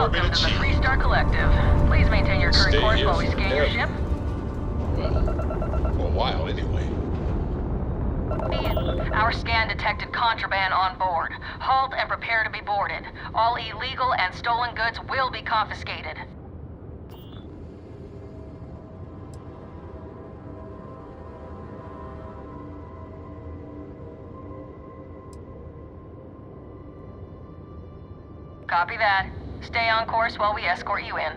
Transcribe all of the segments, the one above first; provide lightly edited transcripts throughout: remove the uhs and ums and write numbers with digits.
Welcome to the Freestar Collective. Please maintain your current Stay course here while we scan your ship. For a while, anyway. Our scan detected contraband on board. Halt and prepare to be boarded. All illegal and stolen goods will be confiscated. Copy that. Stay on course while we escort you in.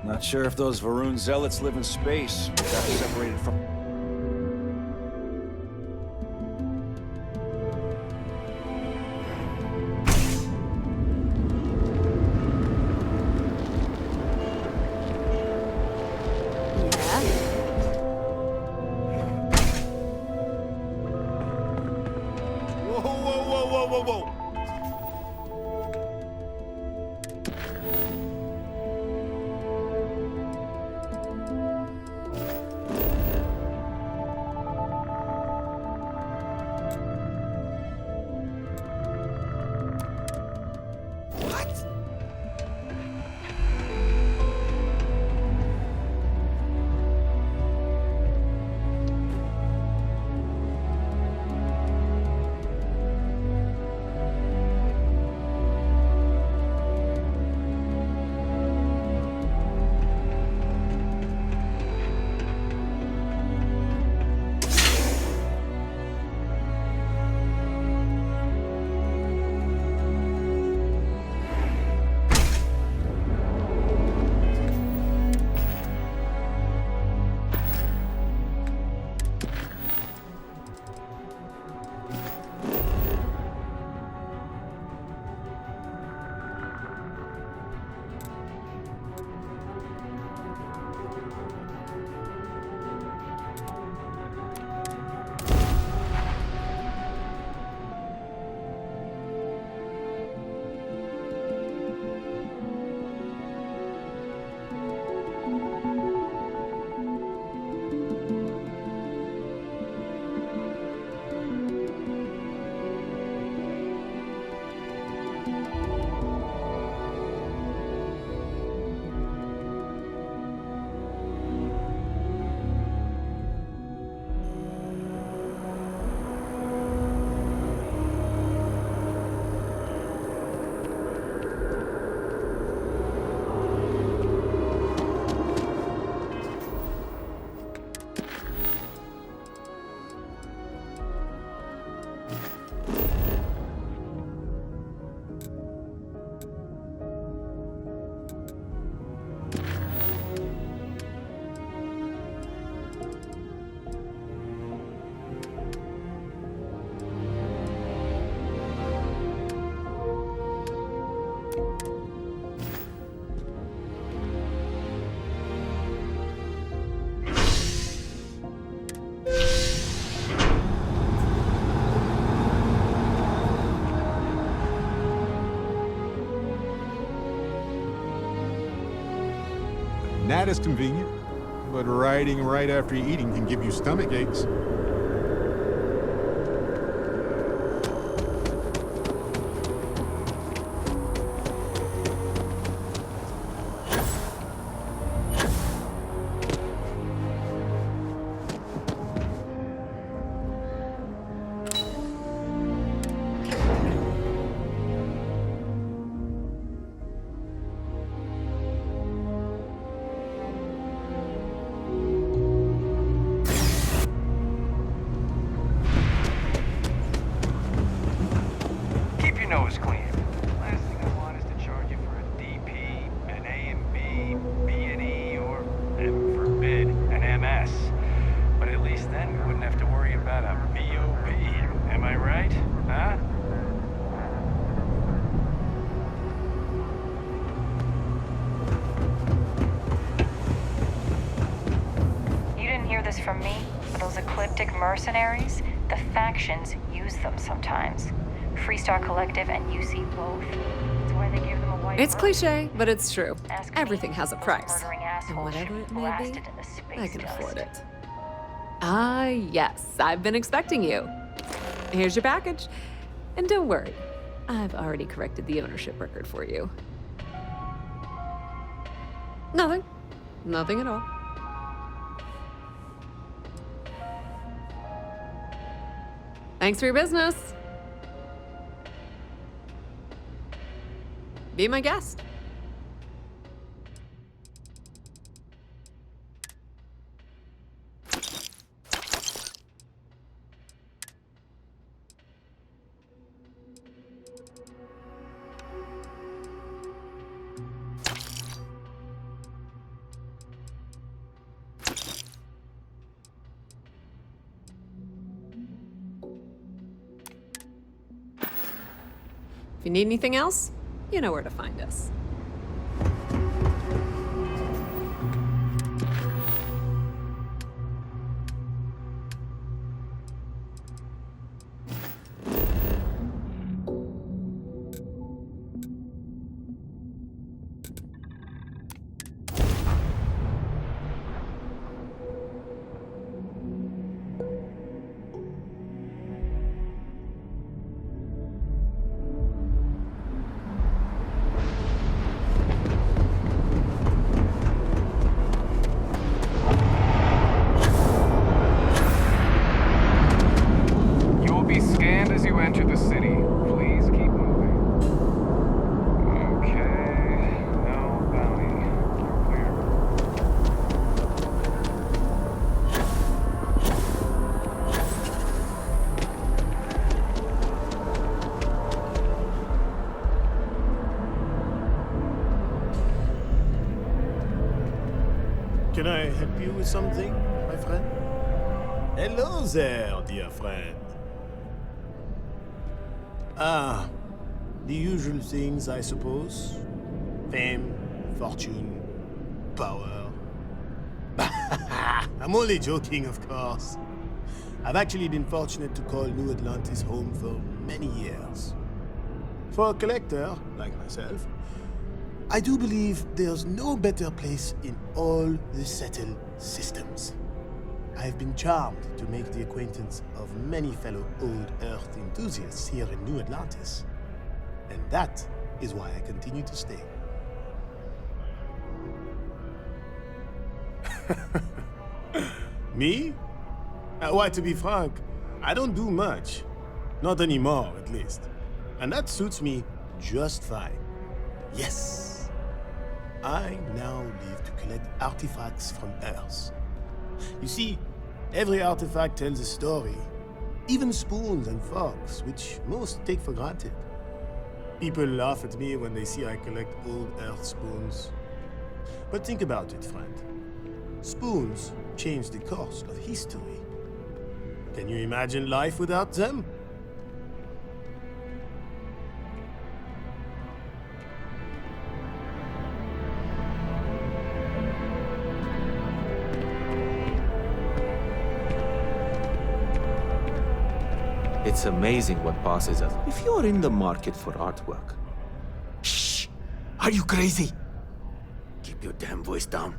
Not sure if those Varun zealots live in space, but that's separated from... Whoa. That is convenient, but riding right after eating can give you stomach aches. Nose clean. Last thing I want is to charge you for a DP, an A and B, B and E, or, heaven forbid, an MS. But at least then we wouldn't have to worry about a BOP. Am I right? Huh? You didn't hear this from me, but those ecliptic mercenaries, the factions use them sometimes. Freestar Collective and UC both. It's why they gave them a white It's rose. cliche, but it's true. Ask me, Everything has a price. murdering And asshole whatever should it be may blasted be, into space I can dust. afford it. Ah, yes, I've been expecting you. Here's your package. And don't worry, I've already corrected the ownership record for you. Nothing. Nothing at all. Thanks for your business. Be my guest. If you need anything else, you know where to find us. You will be scanned as you enter the city. Please keep moving. Okay. No bounty. You're clear. Can I help you with something, my friend? Hello there, dear friend. Ah, the usual things, I suppose. Fame, fortune, power. I'm only joking, of course. I've actually been fortunate to call New Atlantis home for many years. For a collector, like myself, I do believe there's no better place in all the settled systems. I've been charmed to make the acquaintance of many fellow old Earth enthusiasts here in New Atlantis. And that is why I continue to stay. Me? Why, to be frank, I don't do much. Not anymore, at least. And that suits me just fine. Yes. I now live to collect artifacts from Earth. You see, every artifact tells a story. Even spoons and forks, which most take for granted. People laugh at me when they see I collect old Earth spoons. But think about it, friend. Spoons change the course of history. Can you imagine life without them? It's amazing what passes us. If you're in the market for artwork. Shh! Are you crazy? Keep your damn voice down.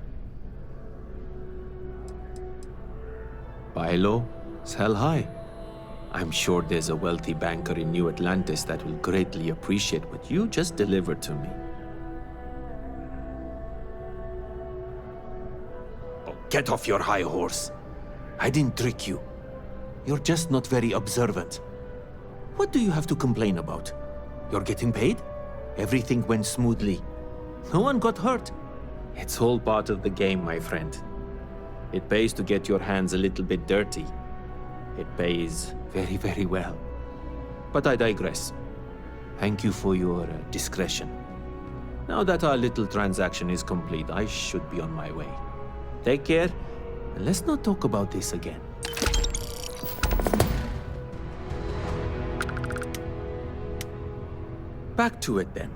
Buy low, sell high. I'm sure there's a wealthy banker in New Atlantis that will greatly appreciate what you just delivered to me. Oh, get off your high horse. I didn't trick you. You're just not very observant. What do you have to complain about? You're getting paid? Everything went smoothly. No one got hurt. It's all part of the game, my friend. It pays to get your hands a little bit dirty. It pays very, very well. But I digress. Thank you for your discretion. Now that our little transaction is complete, I should be on my way. Take care, and let's not talk about this again. Back to it then.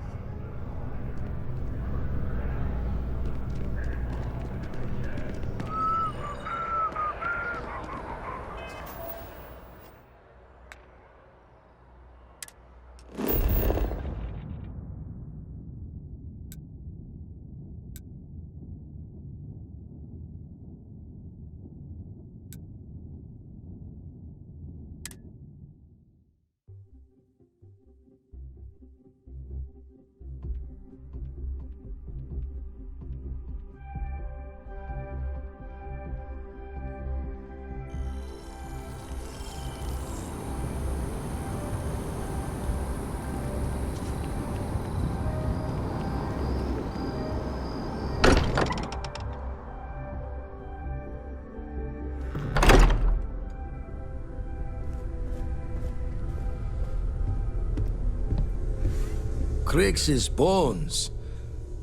Crix's bones.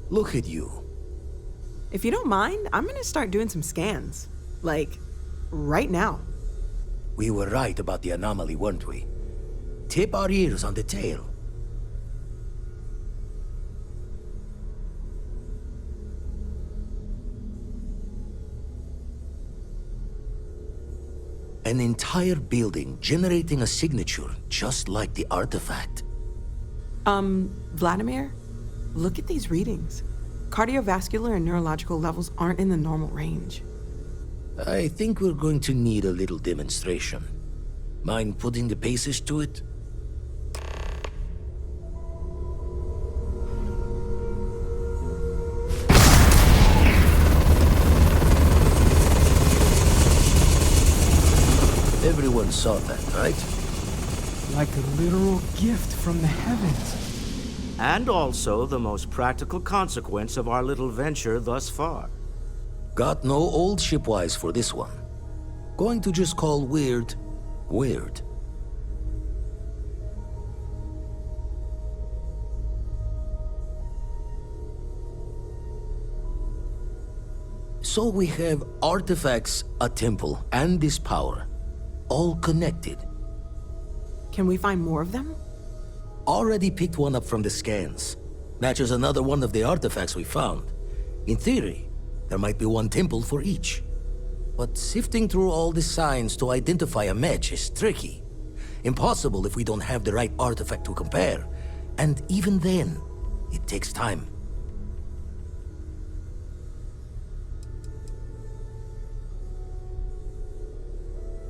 Look at you. If you don't mind, I'm gonna start doing some scans. Like, right now. We were right about the anomaly, weren't we? Tip our ears on the tail. An entire building generating a signature just like the artifact. Vladimir, look at these readings. Cardiovascular and neurological levels aren't in the normal range. I think we're going to need a little demonstration. Mind putting the paces to it? Everyone saw that, right? Like a literal gift from the heavens. And also the most practical consequence of our little venture thus far. Got no old shipwise for this one. Going to just call weird, weird. So we have artifacts, a temple, and this power. All connected. Can we find more of them? Already picked one up from the scans. Matches another one of the artifacts we found. In theory, there might be one temple for each. But sifting through all the signs to identify a match is tricky. Impossible if we don't have the right artifact to compare. And even then, it takes time.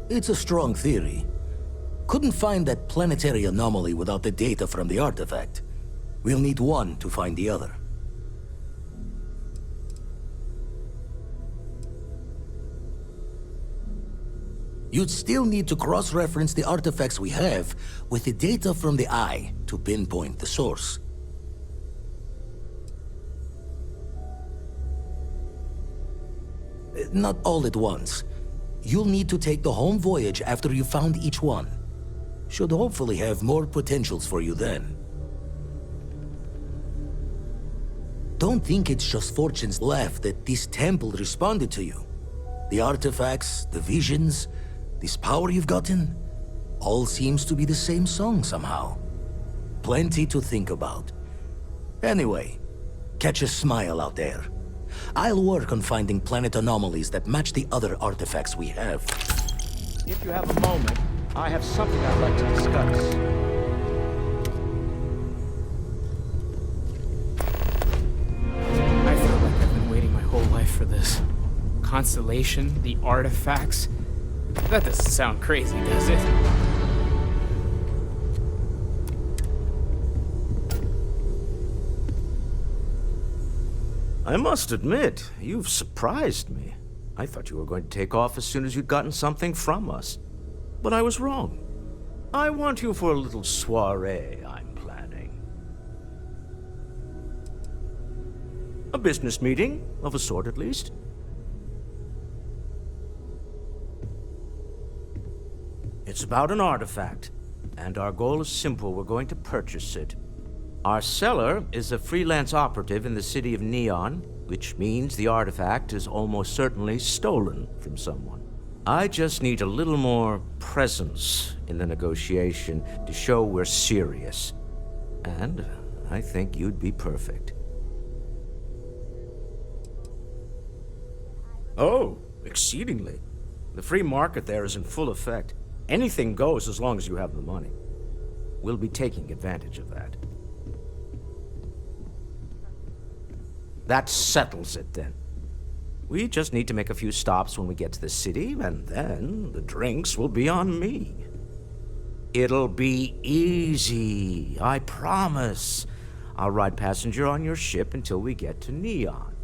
It's a strong theory. Couldn't find that planetary anomaly without the data from the artifact. We'll need one to find the other. You'd still need to cross-reference the artifacts we have with the data from the Eye to pinpoint the source. Not all at once. You'll need to take the home voyage after you found each one. Should hopefully have more potentials for you then. Don't think it's just fortunes left that this temple responded to you. The artifacts, the visions, this power you've gotten, all seems to be the same song somehow. Plenty to think about. Anyway, catch a smile out there. I'll work on finding planet anomalies that match the other artifacts we have. If you have a moment, I have something I'd like to discuss. I feel like I've been waiting my whole life for this. Constellation, the artifacts. That doesn't sound crazy, does it? I must admit, you've surprised me. I thought you were going to take off as soon as you'd gotten something from us. But I was wrong. I want you for a little soiree I'm planning. A business meeting, of a sort at least. It's about an artifact, and our goal is simple. We're going to purchase it. Our seller is a freelance operative in the city of Neon, which means the artifact is almost certainly stolen from someone. I just need a little more presence in the negotiation to show we're serious. And I think you'd be perfect. Oh, exceedingly. The free market there is in full effect. Anything goes as long as you have the money. We'll be taking advantage of that. That settles it, then. We just need to make a few stops when we get to the city, and then the drinks will be on me. It'll be easy, I promise. I'll ride passenger on your ship until we get to Neon.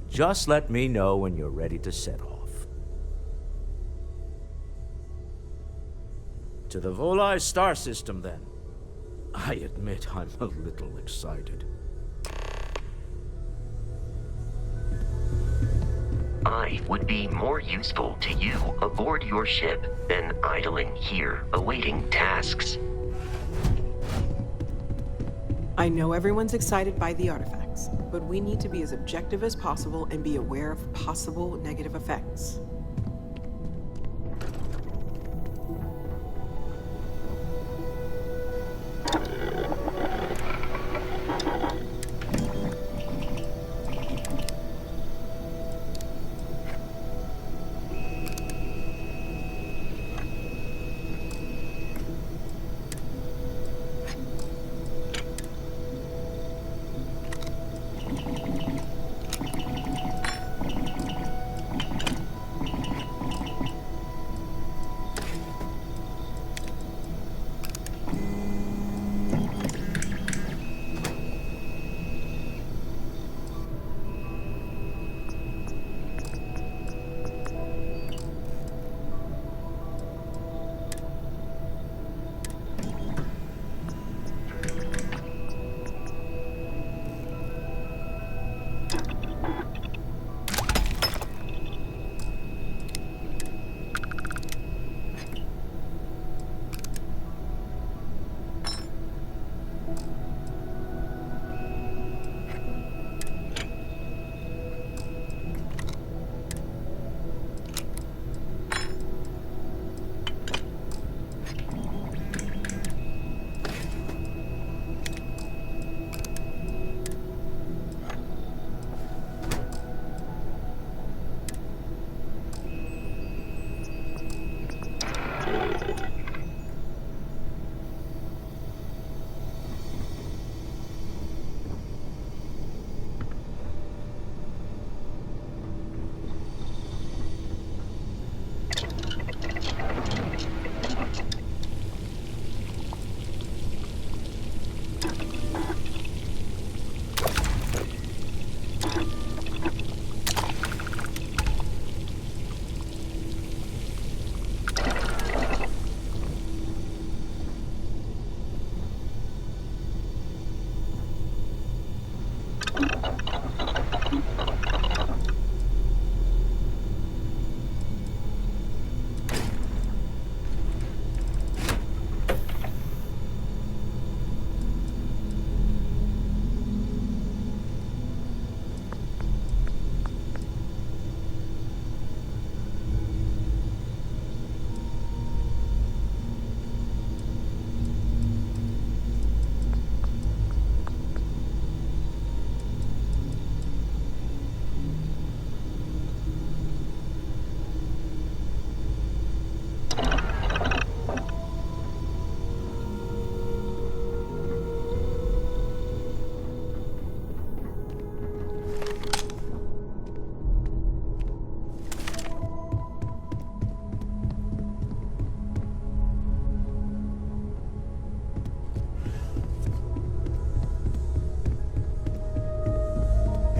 Just let me know when you're ready to set off. To the Volai star system, then. I admit I'm a little excited. I would be more useful to you aboard your ship than idling here, awaiting tasks. I know everyone's excited by the artifacts, but we need to be as objective as possible and be aware of possible negative effects.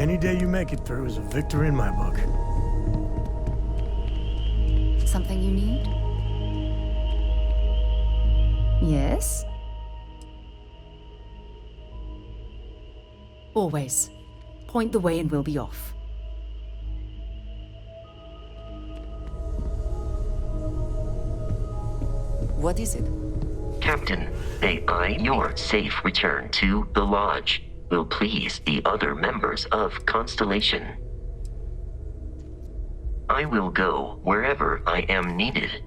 Any day you make it through is a victory in my book. Something you need? Yes? Always. Point the way and we'll be off. What is it? Captain, may your safe return to the Lodge will please the other members of Constellation. I will go wherever I am needed.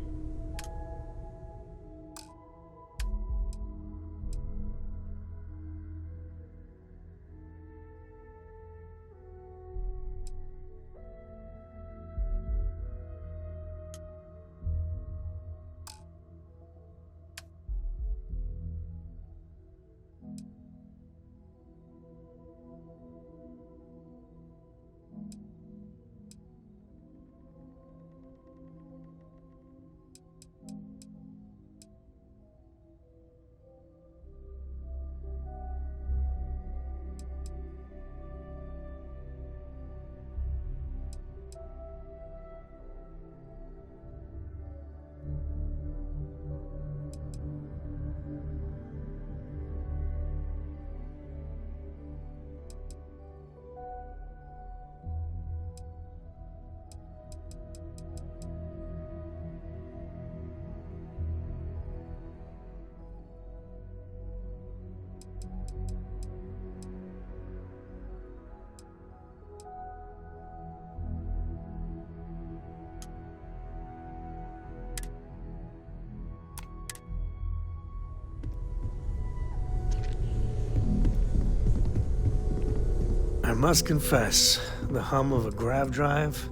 I must confess, the hum of a grav drive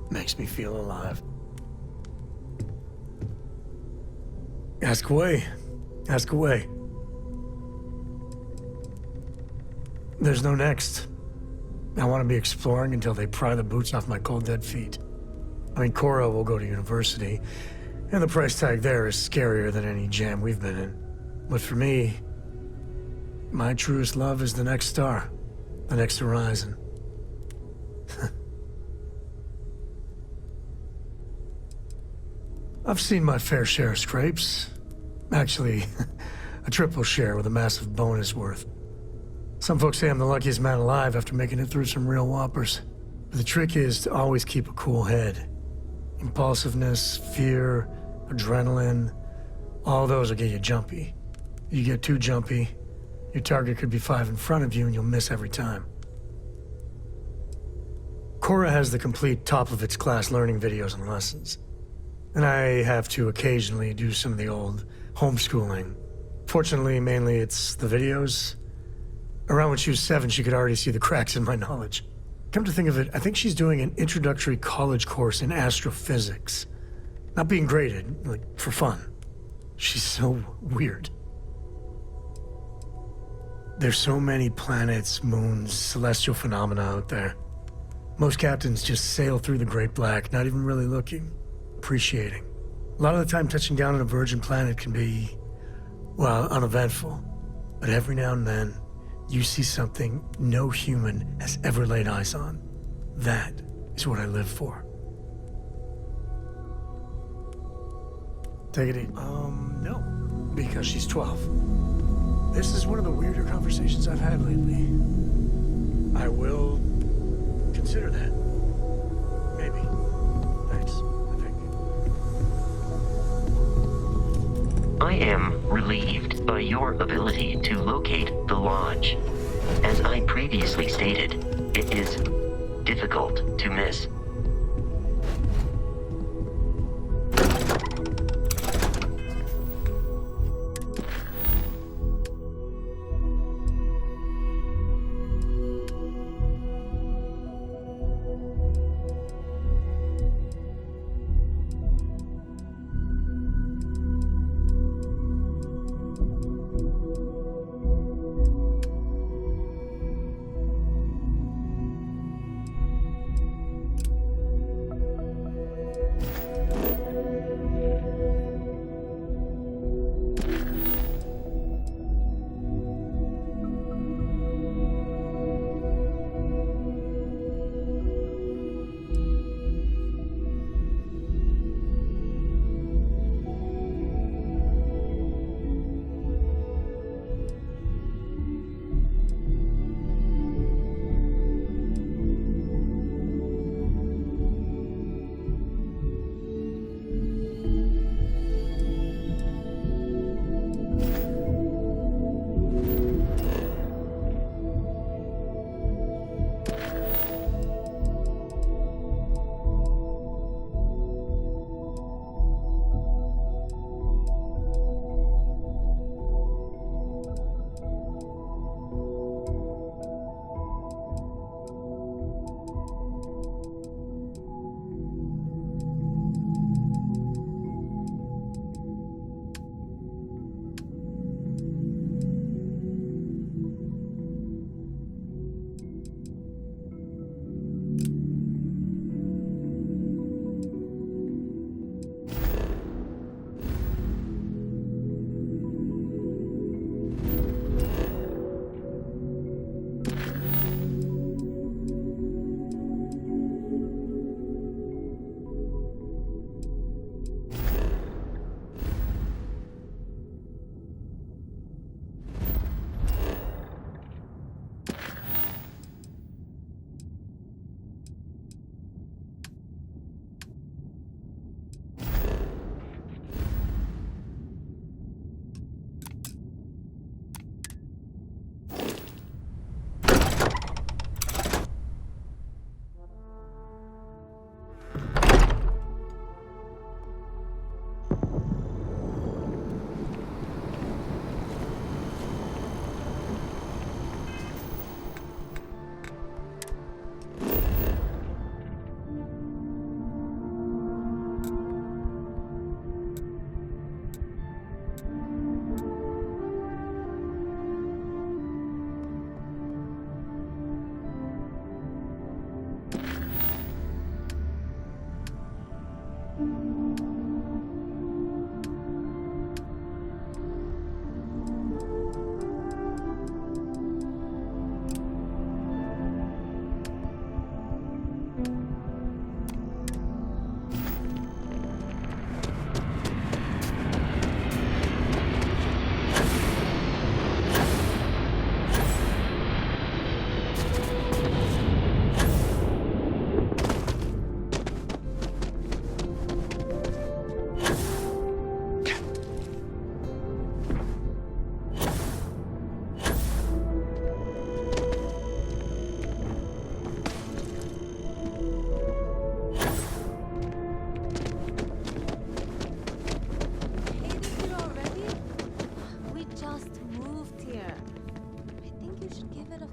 makes me feel alive. Ask away. Ask away. There's no next. I want to be exploring until they pry the boots off my cold dead feet. I mean, Cora will go to university, and the price tag there is scarier than any jam we've been in. But for me, my truest love is the next star, the next horizon. I've seen my fair share of scrapes. Actually, a triple share with a massive bonus worth. Some folks say I'm the luckiest man alive after making it through some real whoppers. But the trick is to always keep a cool head. Impulsiveness, fear, adrenaline, all those will get you jumpy. You get too jumpy, your target could be 5 in front of you and you'll miss every time. Cora has the complete top-of-its-class learning videos and lessons. And I have to occasionally do some of the old homeschooling. Fortunately, mainly it's the videos. Around when she was 7, she could already see the cracks in my knowledge. Come to think of it, I think she's doing an introductory college course in astrophysics. Not being graded, like, for fun. She's so weird. There's so many planets, moons, celestial phenomena out there. Most captains just sail through the Great Black, not even really looking, appreciating. A lot of the time touching down on a virgin planet can be, well, uneventful. But every now and then, you see something no human has ever laid eyes on. That is what I live for. Take it easy. No. Because she's 12. This is one of the weirder conversations I've had lately. I will consider that. Maybe. Thanks, I think. I am relieved by your ability to locate the lodge. As I previously stated, it is difficult to miss.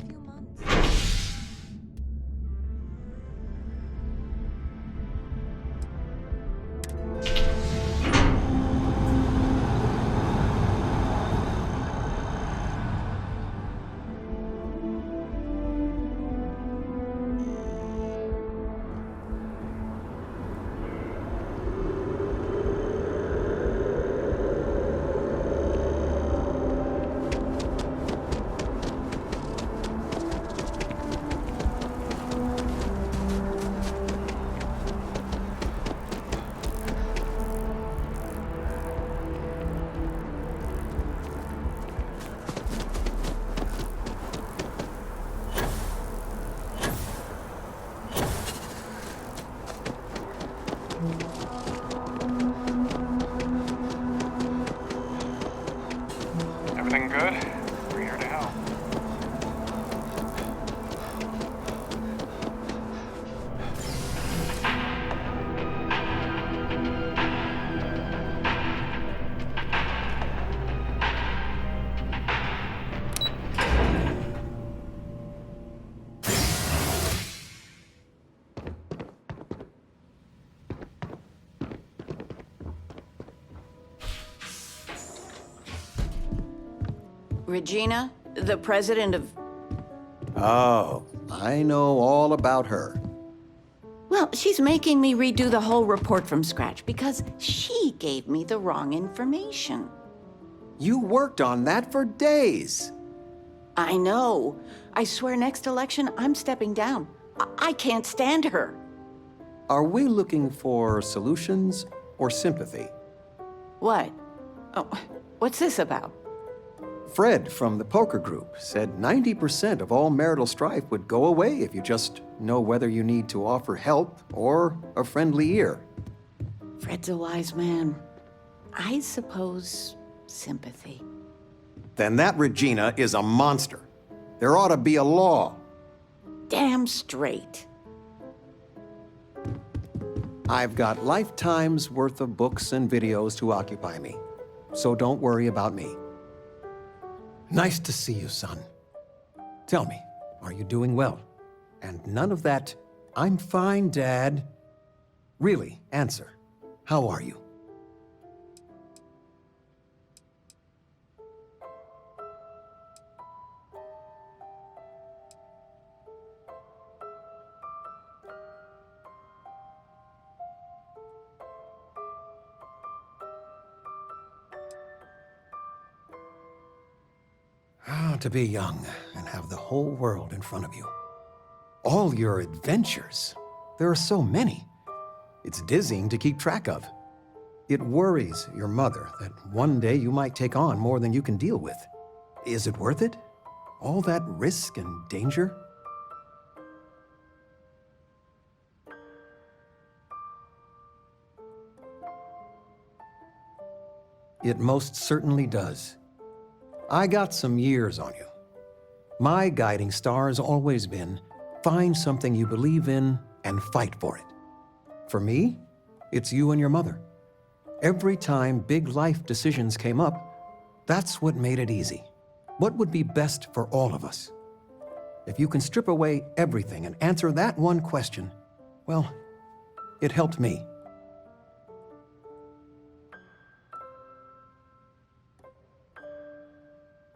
few months. Everything good? We're here to help. Regina, the president of... Oh, I know all about her. Well, she's making me redo the whole report from scratch because she gave me the wrong information. You worked on that for days. I know. I swear next election, I'm stepping down. I can't stand her. Are we looking for solutions or sympathy? What? Oh, what's this about? Fred from the poker group said 90% of all marital strife would go away if you just know whether you need to offer help or a friendly ear. Fred's a wise man. I suppose sympathy. Then that Regina is a monster. There ought to be a law. Damn straight. I've got lifetimes worth of books and videos to occupy me, so don't worry about me. Nice to see you, son. Tell me, are you doing well? And none of that, I'm fine, Dad. Really, answer. How are you? To be young and have the whole world in front of you. All your adventures. There are so many. It's dizzying to keep track of. It worries your mother that one day you might take on more than you can deal with. Is it worth it? All that risk and danger? It most certainly does. I got some years on you. My guiding star has always been, find something you believe in and fight for it. For me, it's you and your mother. Every time big life decisions came up, that's what made it easy. What would be best for all of us? If you can strip away everything and answer that one question, well, it helped me.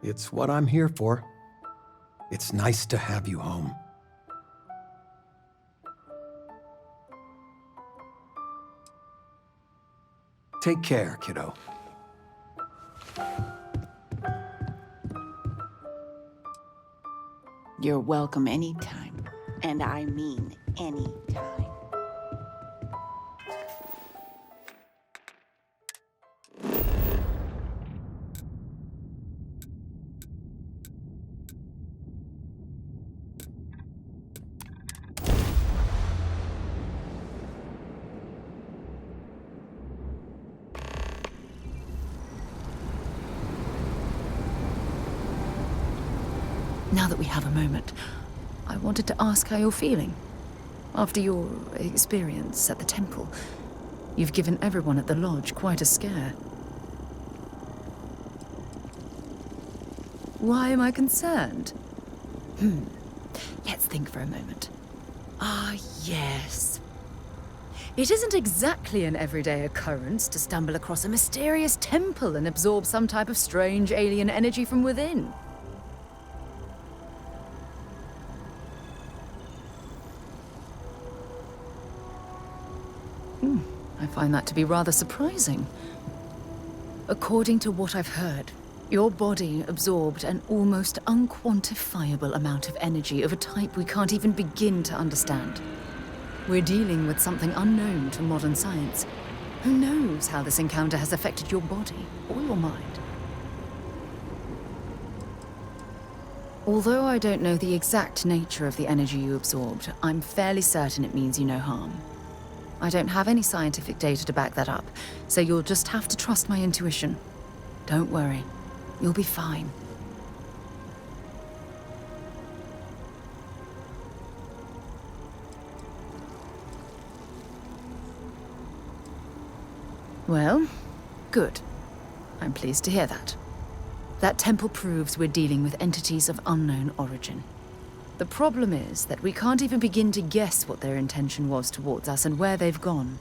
It's what I'm here for. It's nice to have you home. Take care, kiddo. You're welcome anytime. And I mean anytime. Now that we have a moment, I wanted to ask how you're feeling. After your experience at the temple, you've given everyone at the lodge quite a scare. Why am I concerned? Let's think for a moment. Ah, yes. It isn't exactly an everyday occurrence to stumble across a mysterious temple and absorb some type of strange alien energy from within. I find that to be rather surprising. According to what I've heard, your body absorbed an almost unquantifiable amount of energy of a type we can't even begin to understand. We're dealing with something unknown to modern science. Who knows how this encounter has affected your body or your mind? Although I don't know the exact nature of the energy you absorbed, I'm fairly certain it means you no harm. I don't have any scientific data to back that up, so you'll just have to trust my intuition. Don't worry, you'll be fine. Well, good. I'm pleased to hear that. That temple proves we're dealing with entities of unknown origin. The problem is that we can't even begin to guess what their intention was towards us and where they've gone.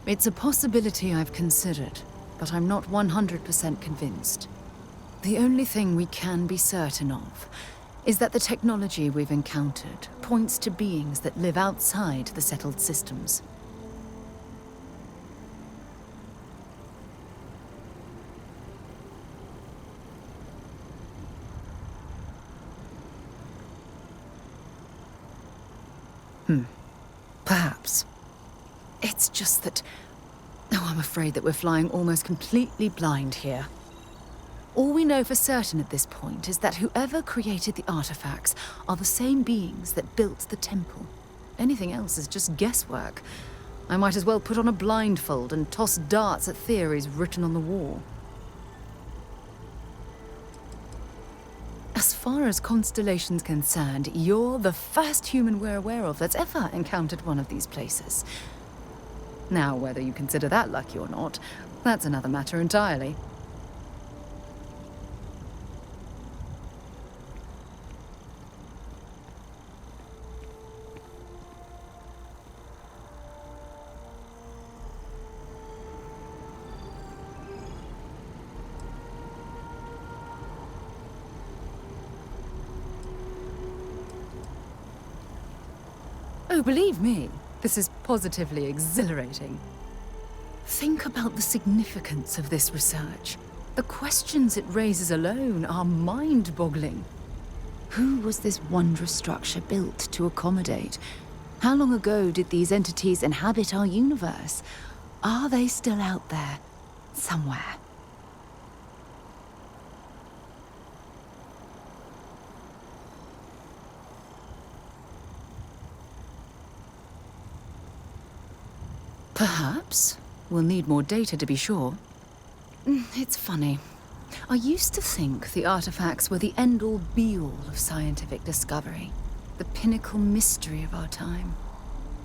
It's a possibility I've considered, but I'm not 100% convinced. The only thing we can be certain of is that the technology we've encountered points to beings that live outside the settled systems. Perhaps. It's just that... Oh, I'm afraid that we're flying almost completely blind here. All we know for certain at this point is that whoever created the artifacts are the same beings that built the temple. Anything else is just guesswork. I might as well put on a blindfold and toss darts at theories written on the wall. As far as Constellation's concerned, you're the first human we're aware of that's ever encountered one of these places. Now, whether you consider that lucky or not, that's another matter entirely. Oh, believe me, this is positively exhilarating. Think about the significance of this research. The questions it raises alone are mind-boggling. Who was this wondrous structure built to accommodate? How long ago did these entities inhabit our universe? Are they still out there, somewhere? Perhaps. We'll need more data to be sure. It's funny. I used to think the artifacts were the end-all be-all of scientific discovery. The pinnacle mystery of our time.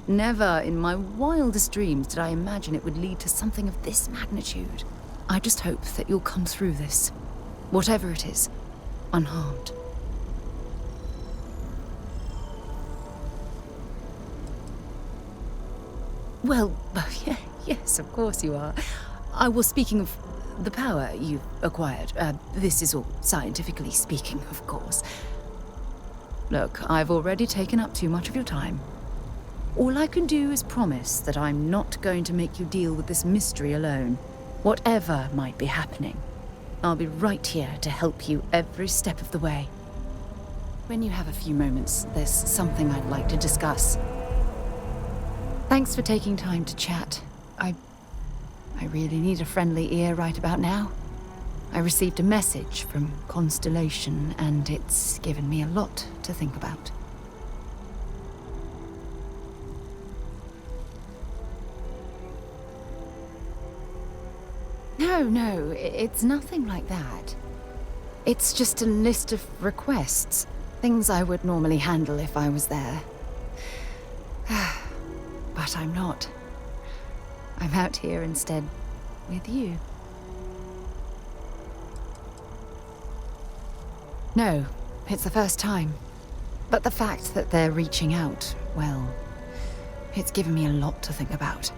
Never in my wildest dreams did I imagine it would lead to something of this magnitude. I just hope that you'll come through this, whatever it is, unharmed. Well, yeah, yes, of course you are. I was speaking of the power you've acquired. This is all scientifically speaking, of course. Look, I've already taken up too much of your time. All I can do is promise that I'm not going to make you deal with this mystery alone. Whatever might be happening, I'll be right here to help you every step of the way. When you have a few moments, there's something I'd like to discuss. Thanks for taking time to chat. I really need a friendly ear right about now. I received a message from Constellation, and it's given me a lot to think about. No, it's nothing like that. It's just a list of requests. Things I would normally handle if I was there. But I'm not. I'm out here instead with you. No, it's the first time. But the fact that they're reaching out, well, it's given me a lot to think about.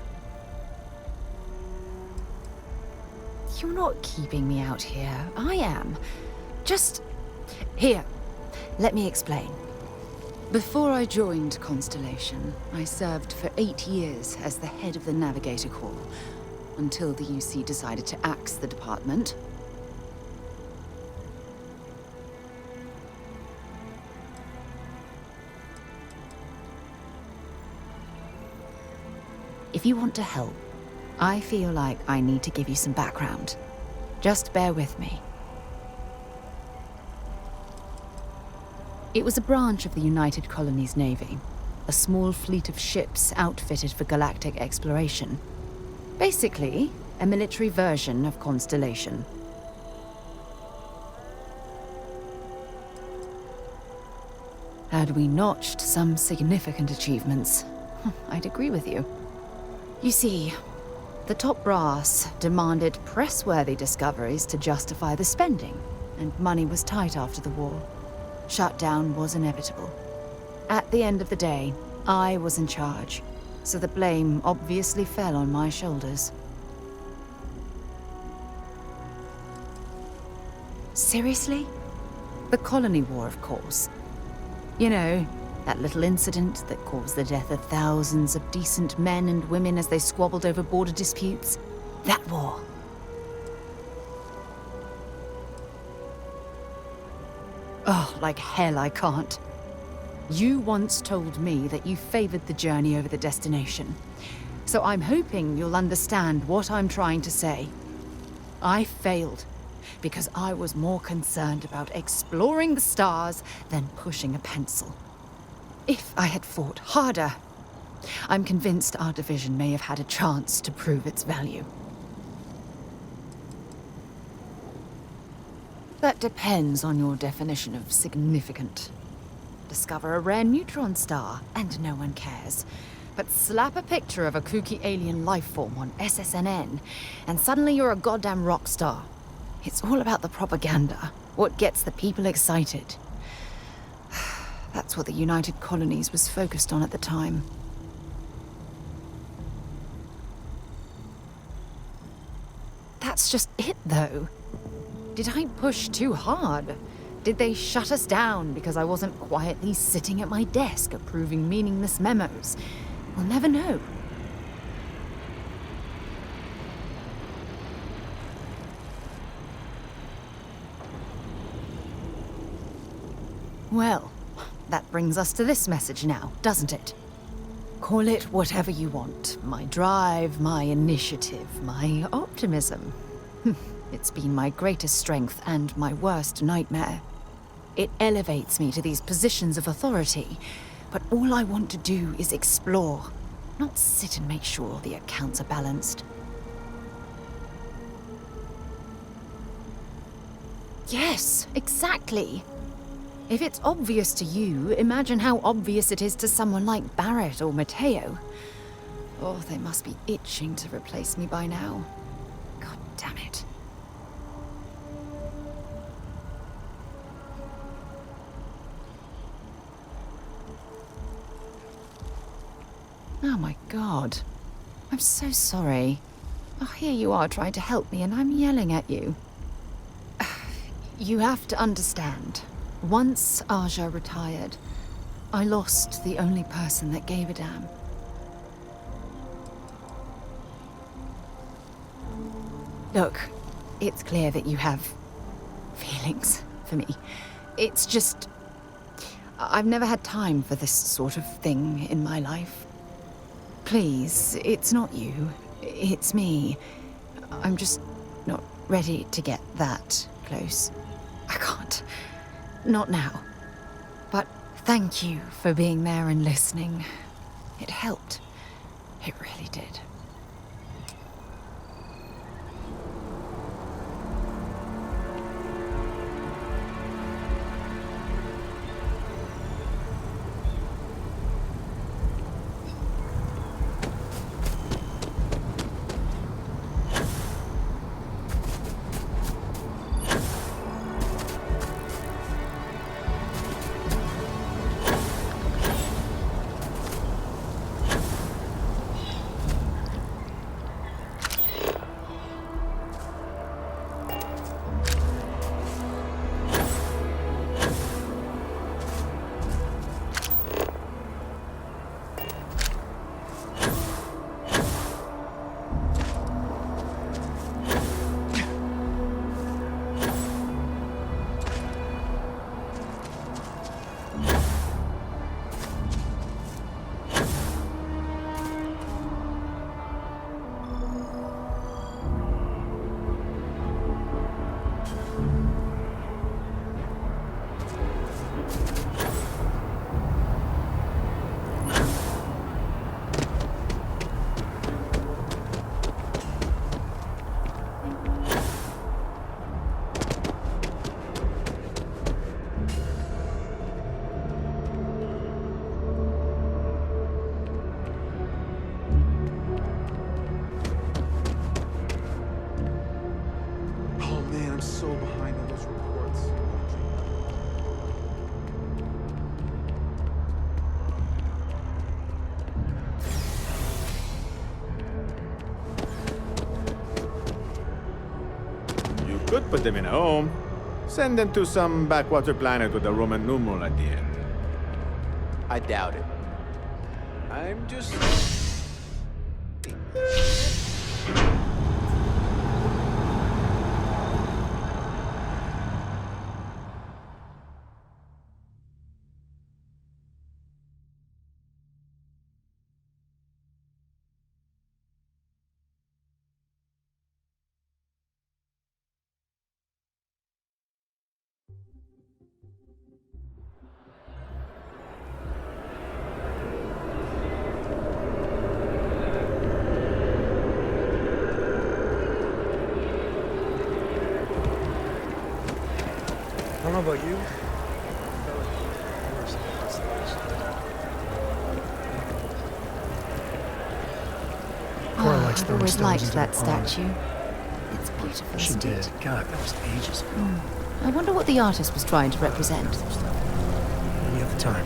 You're not keeping me out here. I am. Just... Here, let me explain. Before I joined Constellation, I served for 8 years as the head of the Navigator Corps, until the UC decided to axe the department. If you want to help, I feel like I need to give you some background. Just bear with me. It was a branch of the United Colonies Navy, a small fleet of ships outfitted for galactic exploration. Basically, a military version of Constellation. Had we notched some significant achievements, I'd agree with you. You see, the top brass demanded press-worthy discoveries to justify the spending, and money was tight after the war. Shutdown was inevitable. At the end of the day, I was in charge, so the blame obviously fell on my shoulders. Seriously? The Colony War, of course. You know, that little incident that caused the death of thousands of decent men and women as they squabbled over border disputes. That war. Oh, like hell I can't. You once told me that you favored the journey over the destination. So I'm hoping you'll understand what I'm trying to say. I failed because I was more concerned about exploring the stars than pushing a pencil. If I had fought harder, I'm convinced our division may have had a chance to prove its value. That depends on your definition of significant. Discover a rare neutron star, and no one cares. But slap a picture of a kooky alien life form on SSNN, and suddenly you're a goddamn rock star. It's all about the propaganda, what gets the people excited. That's what the United Colonies was focused on at the time. That's just it, though. Did I push too hard? Did they shut us down because I wasn't quietly sitting at my desk approving meaningless memos? We'll never know. Well, that brings us to this message now, doesn't it? Call it whatever you want. My drive, my initiative, my optimism. It's been my greatest strength and my worst nightmare. It elevates me to these positions of authority, but all I want to do is explore, not sit and make sure the accounts are balanced. Yes, exactly. If it's obvious to you, imagine how obvious it is to someone like Barrett or Mateo. Oh, they must be itching to replace me by now. God damn it. Oh my God. I'm so sorry. Oh, here you are trying to help me and I'm yelling at you. You have to understand. Once Aja retired, I lost the only person that gave a damn. Look, it's clear that you have feelings for me. It's just... I've never had time for this sort of thing in my life. Please, it's not you. It's me. I'm just not ready to get that close. I can't. Not now. But thank you for being there and listening. It helped. It really did. Put them in a home. Send them to some backwater planet with a Roman numeral at the end. I doubt it. I'm just... I don't know about you. Cora likes I've throwing always stones liked into that the pond. statue. It's beautiful, She isn't did. it? God, that was ages ago. I wonder what the artist was trying to represent. Any other time.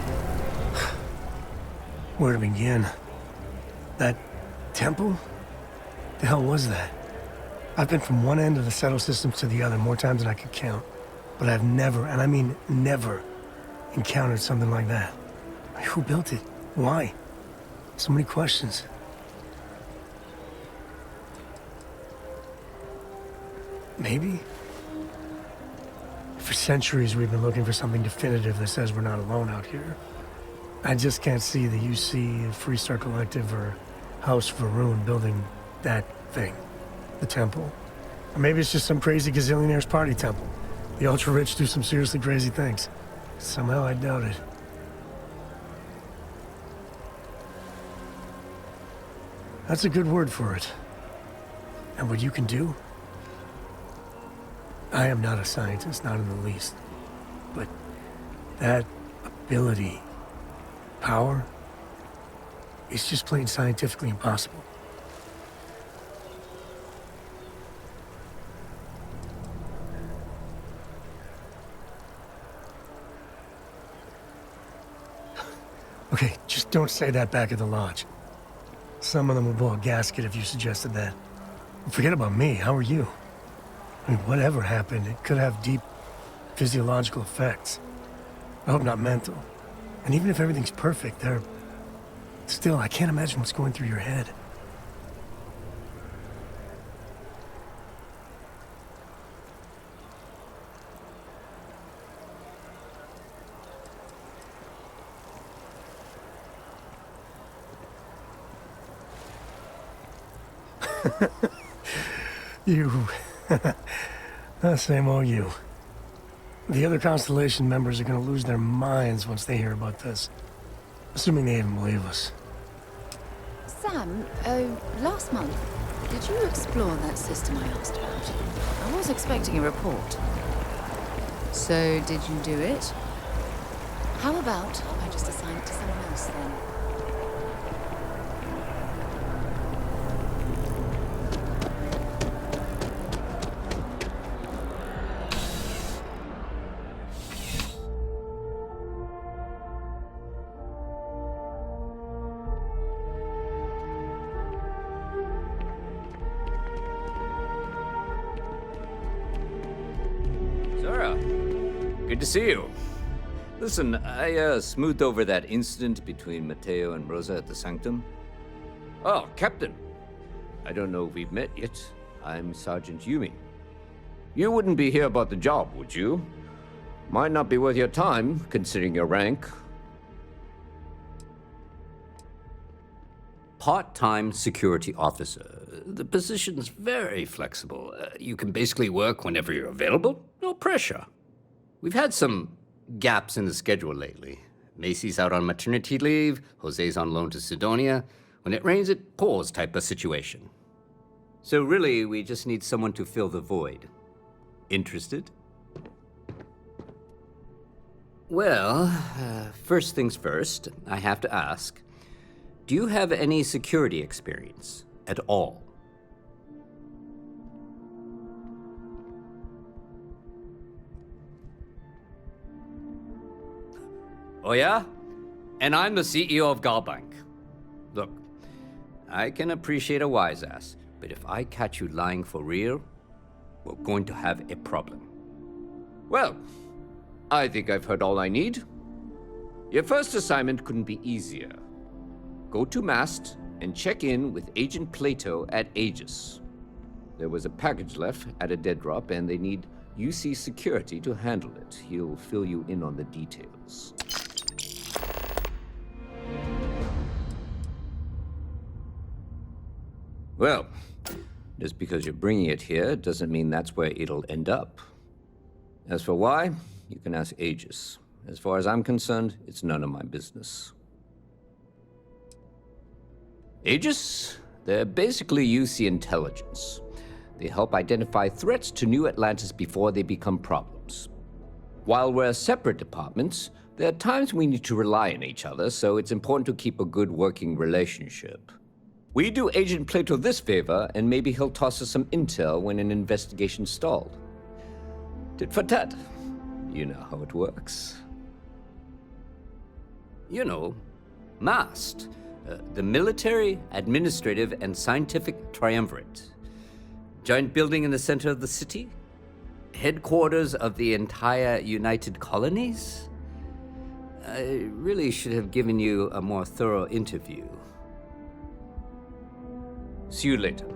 Where to begin? That temple? The hell was that? I've been from one end of the settle systems to the other more times than I could count. But I've never, and I mean never, encountered something like that. Who built it? Why? So many questions. Maybe? For centuries we've been looking for something definitive that says we're not alone out here. I just can't see the UC, Freestar Collective, or House Varun building that thing. The temple. Or maybe it's just some crazy gazillionaire's party temple. The ultra-rich do some seriously crazy things. Somehow I doubt it. That's a good word for it. And what you can do? I am not a scientist, not in the least. But that ability, power, is just plain scientifically impossible. Okay, just don't say that back at the lodge. Some of them would blow a gasket if you suggested that. Forget about me, how are you? I mean, whatever happened, it could have deep physiological effects. I hope not mental. And even if everything's perfect, still, I can't imagine what's going through your head. You. Same old you. The other Constellation members are gonna lose their minds once they hear about this. Assuming they even believe us. Sam, last month, did you explore that system I asked about? I was expecting a report. So, did you do it? How about I just assign it to someone else then? Good to see you. Listen, I smoothed over that incident between Matteo and Rosa at the Sanctum. Oh, Captain. I don't know if we've met yet. I'm Sergeant Yumi. You wouldn't be here about the job, would you? Might not be worth your time, considering your rank. Part-time security officer. The position's very flexible. You can basically work whenever you're available. No pressure. We've had some gaps in the schedule lately. Macy's out on maternity leave, Jose's on loan to Sidonia. When it rains, it pours type of situation. So really, we just need someone to fill the void. Interested? Well, first things first, I have to ask, do you have any security experience at all? Oh yeah? And I'm the CEO of Galbank. Look, I can appreciate a wise ass, but if I catch you lying for real, we're going to have a problem. Well, I think I've heard all I need. Your first assignment couldn't be easier. Go to Mast and check in with Agent Plato at Aegis. There was a package left at a dead drop, and they need UC security to handle it. He'll fill you in on the details. Well, just because you're bringing it here doesn't mean that's where it'll end up. As for why, you can ask Aegis. As far as I'm concerned, it's none of my business. Aegis? They're basically UC intelligence. They help identify threats to New Atlantis before they become problems. While we're separate departments, there are times we need to rely on each other, so it's important to keep a good working relationship. We do Agent Plato this favor, and maybe he'll toss us some intel when an investigation stalled. Tit for tat. You know how it works. You know, MAST, the Military, Administrative, and Scientific Triumvirate. Giant building in the center of the city? Headquarters of the entire United Colonies? I really should have given you a more thorough interview. See you later.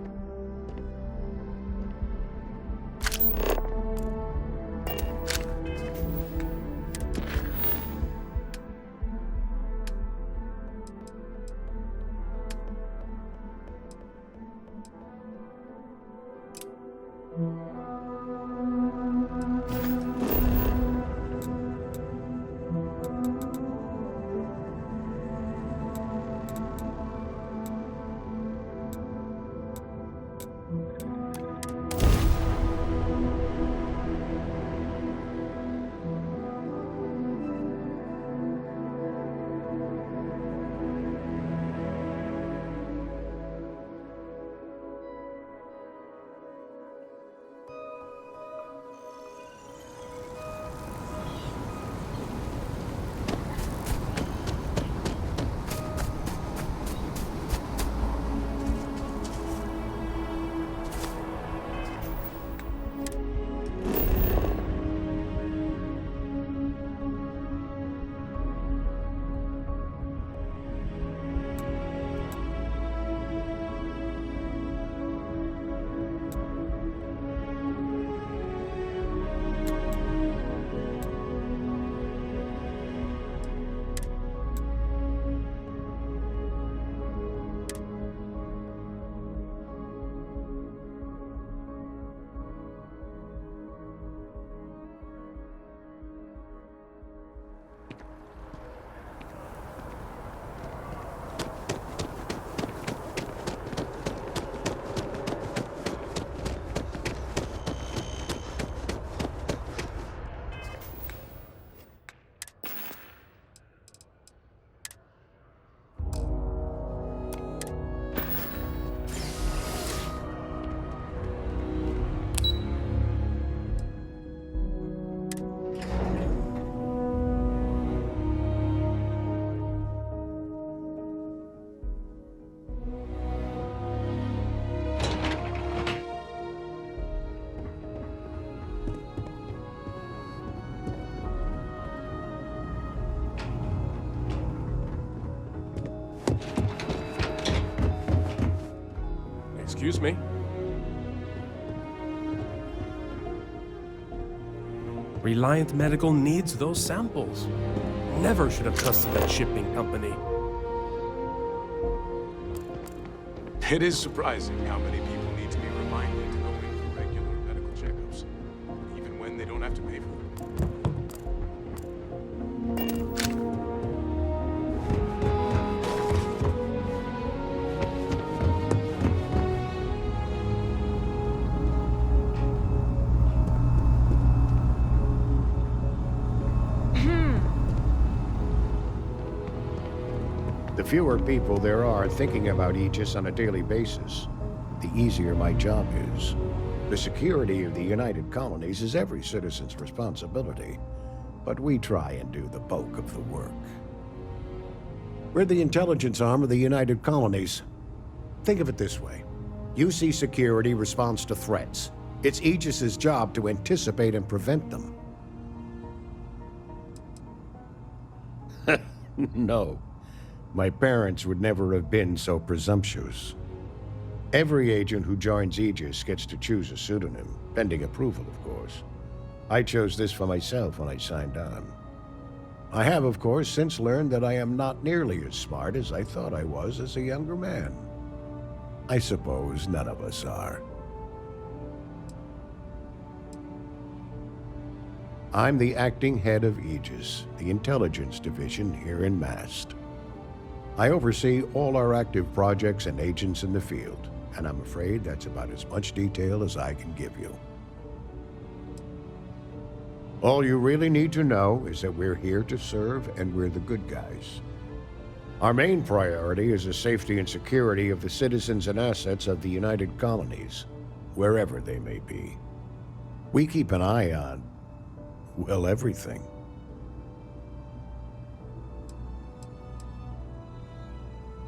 Excuse me? Reliant Medical needs those samples. Never should have trusted that shipping company. It is surprising how many people need to be reminded to go in for regular medical checkups, even when they don't have to pay for them. The fewer people there are thinking about Aegis on a daily basis, the easier my job is. The security of the United Colonies is every citizen's responsibility, but we try and do the bulk of the work. We're the intelligence arm of the United Colonies. Think of it this way. UC security responds to threats. It's Aegis's job to anticipate and prevent them. No. My parents would never have been so presumptuous. Every agent who joins Aegis gets to choose a pseudonym, pending approval, of course. I chose this for myself when I signed on. I have, of course, since learned that I am not nearly as smart as I thought I was as a younger man. I suppose none of us are. I'm the acting head of Aegis, the intelligence division here in Mast. I oversee all our active projects and agents in the field, and I'm afraid that's about as much detail as I can give you. All you really need to know is that we're here to serve and we're the good guys. Our main priority is the safety and security of the citizens and assets of the United Colonies, wherever they may be. We keep an eye on, well, everything.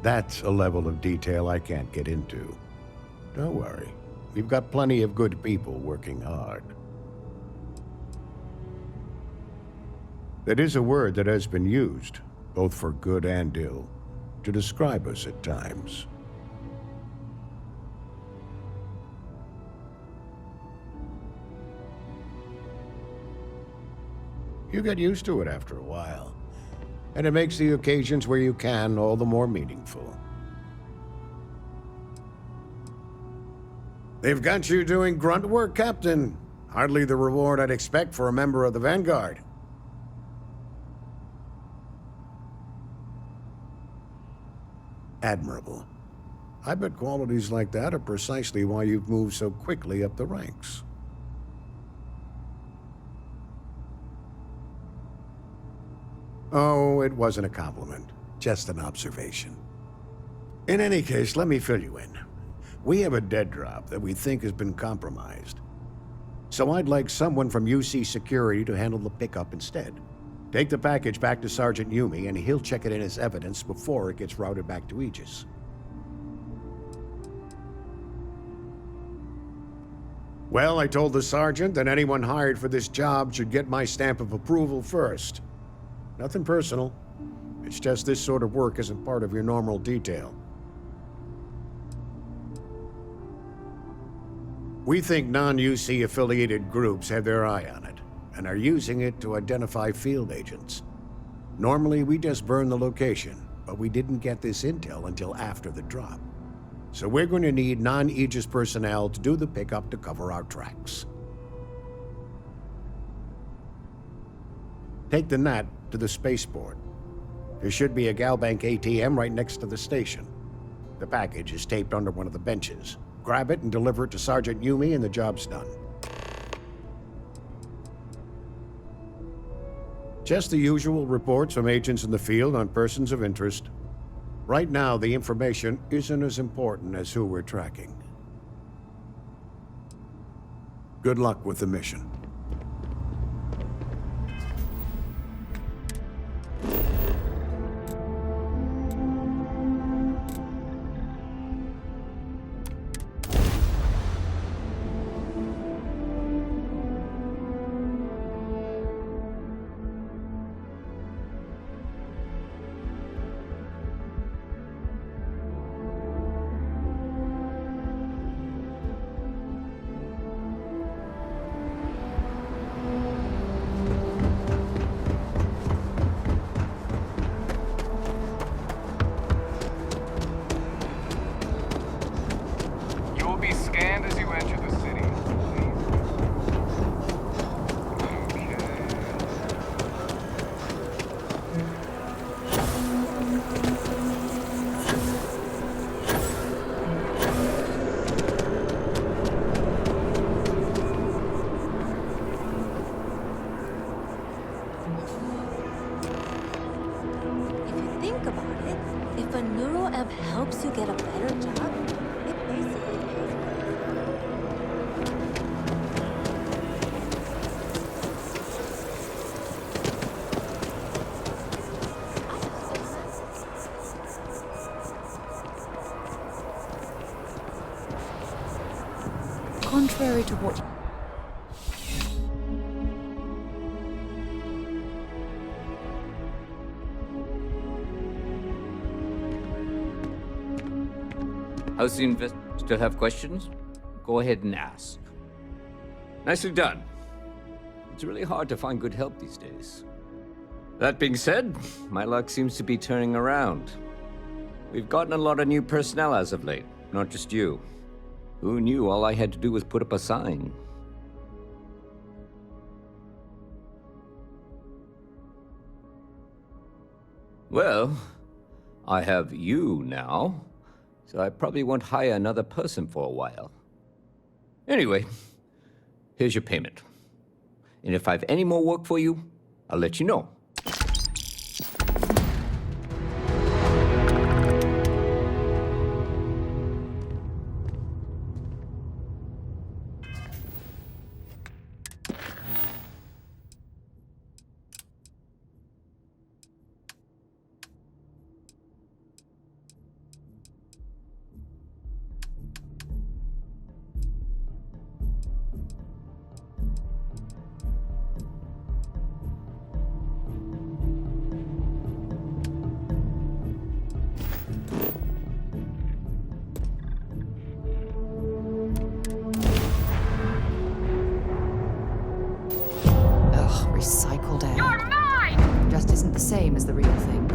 That's a level of detail I can't get into. Don't worry, we've got plenty of good people working hard. That is a word that has been used, both for good and ill, to describe us at times. You get used to it after a while, and it makes the occasions where you can all the more meaningful. They've got you doing grunt work, Captain. Hardly the reward I'd expect for a member of the Vanguard. Admirable. I bet qualities like that are precisely why you've moved so quickly up the ranks. Oh, it wasn't a compliment, just an observation. In any case, let me fill you in. We have a dead drop that we think has been compromised. So I'd like someone from UC Security to handle the pickup instead. Take the package back to Sergeant Yumi, and he'll check it in as evidence before it gets routed back to Aegis. Well, I told the sergeant that anyone hired for this job should get my stamp of approval first. Nothing personal. It's just this sort of work isn't part of your normal detail. We think non-UC affiliated groups have their eye on it, and are using it to identify field agents. Normally, we just burn the location, but we didn't get this intel until after the drop. So we're going to need non-Aegis personnel to do the pickup to cover our tracks. Take the NAT to the spaceport. There should be a Galbank ATM right next to the station. The package is taped under one of the benches. Grab it and deliver it to Sergeant Yumi and the job's done. Just the usual reports from agents in the field on persons of interest. Right now, the information isn't as important as who we're tracking. Good luck with the mission. helps you get a better job, it basically pays for Contract contrary to what... How's the invest? Still have questions? Go ahead and ask. Nicely done. It's really hard to find good help these days. That being said, my luck seems to be turning around. We've gotten a lot of new personnel as of late, not just you. Who knew all I had to do was put up a sign? Well, I have you now, so I probably won't hire another person for a while. Anyway, here's your payment. And if I have any more work for you, I'll let you know. Recycled air. You're mine! Just isn't the same as the real thing.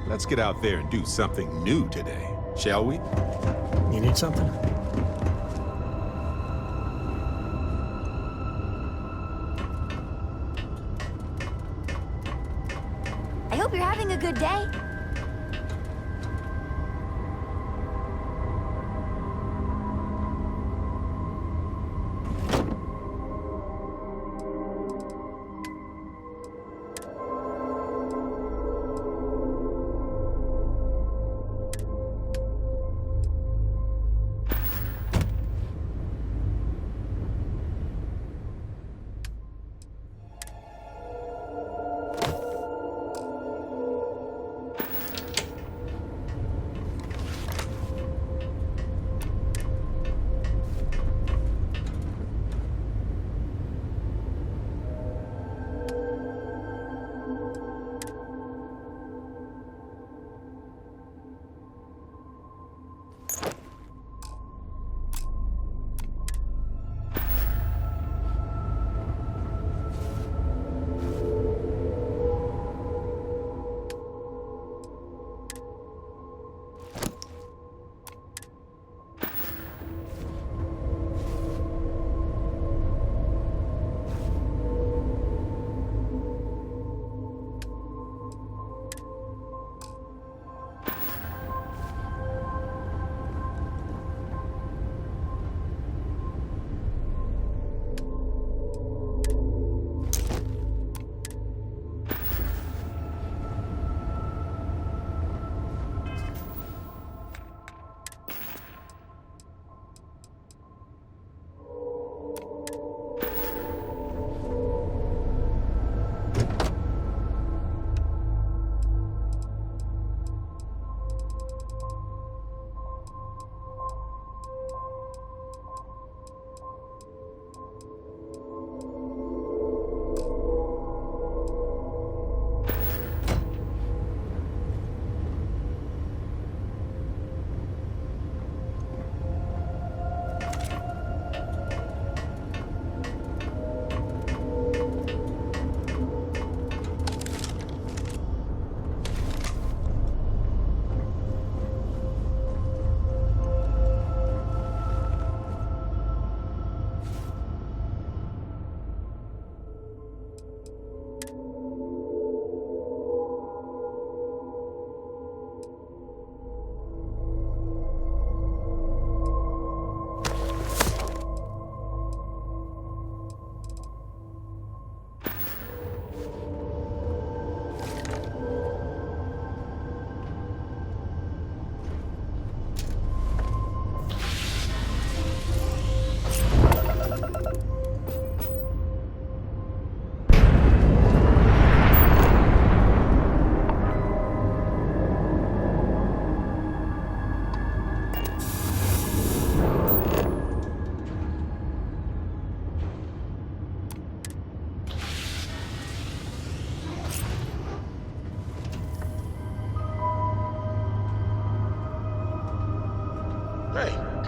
Let's get out there and do something new today, shall we? You need something? I hope you're having a good day.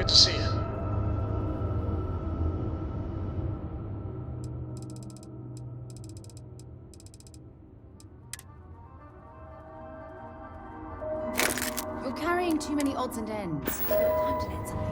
Good to see you. You're carrying too many odds and ends. Time to let something go.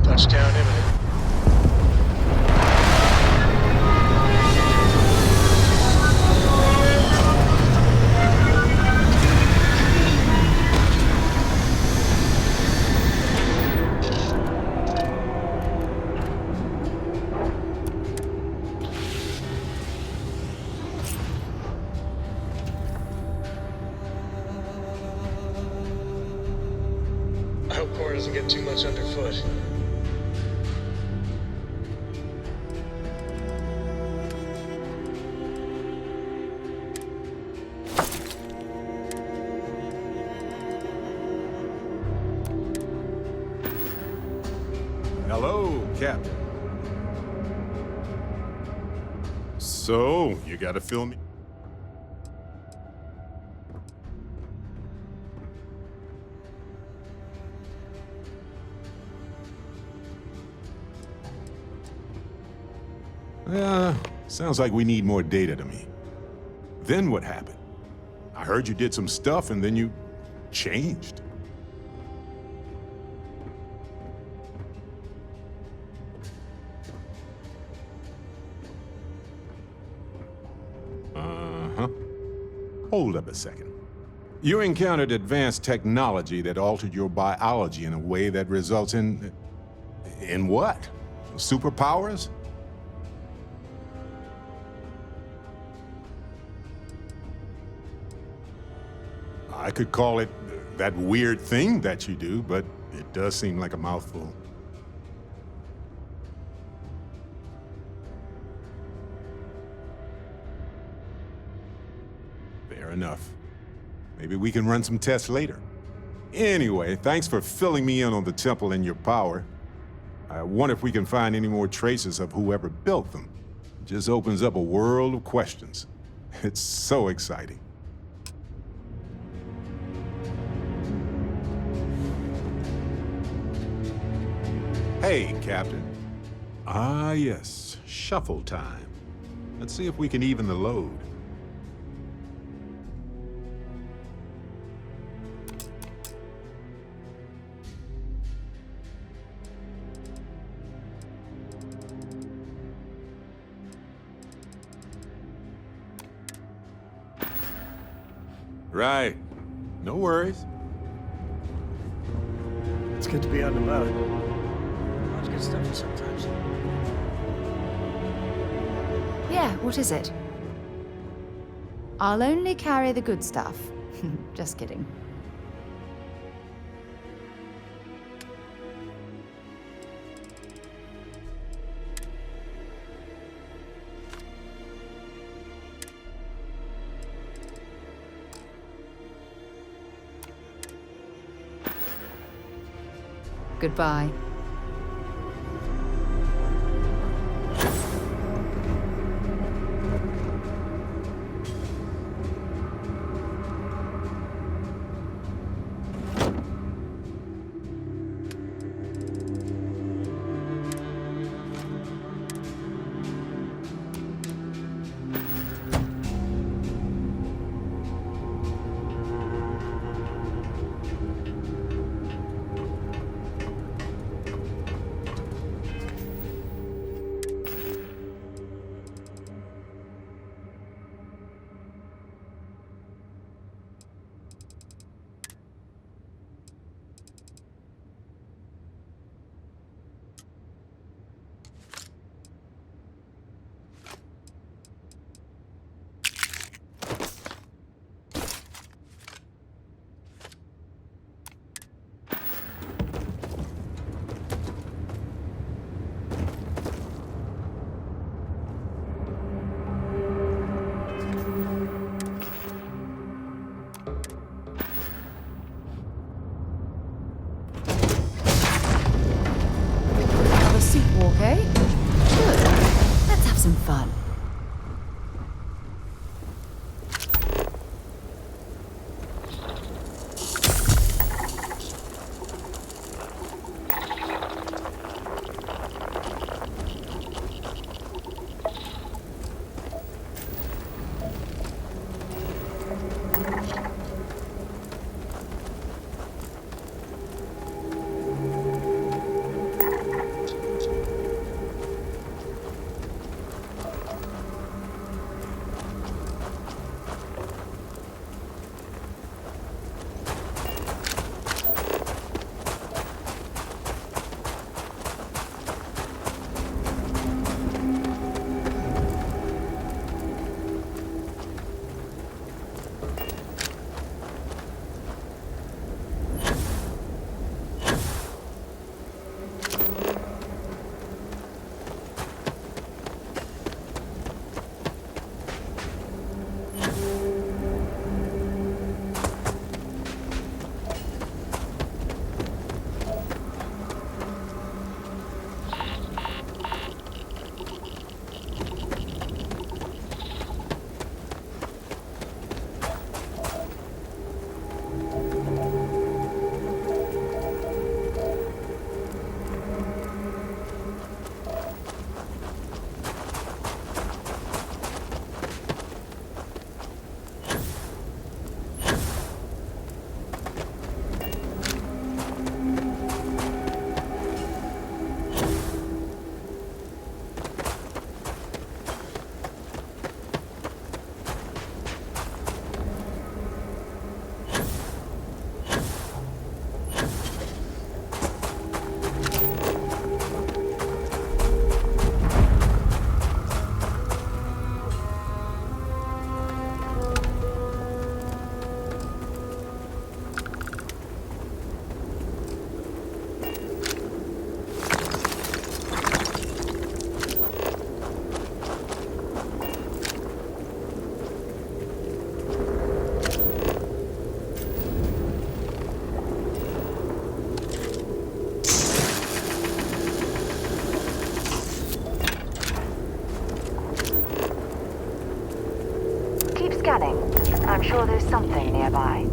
Touchdown imminent. I hope Core doesn't get too much underfoot. Hello, Captain. So, you gotta fill me? Sounds like we need more data to me. Then what happened? I heard you did some stuff and then you changed. Uh-huh. Hold up a second. You encountered advanced technology that altered your biology in a way that results in what? Superpowers? I could call it that weird thing that you do, but it does seem like a mouthful. Fair enough. Maybe we can run some tests later. Anyway, thanks for filling me in on the temple and your power. I wonder if we can find any more traces of whoever built them. It just opens up a world of questions. It's so exciting. Hey, Captain. Ah, yes. Shuffle time. Let's see if we can even the load. Right. No worries. It's good to be out and about. Let's get stuffy sometimes. Yeah, what is it? I'll only carry the good stuff. Just kidding. Goodbye. Okay? Good. Let's have some fun. Scanning. I'm sure there's something nearby.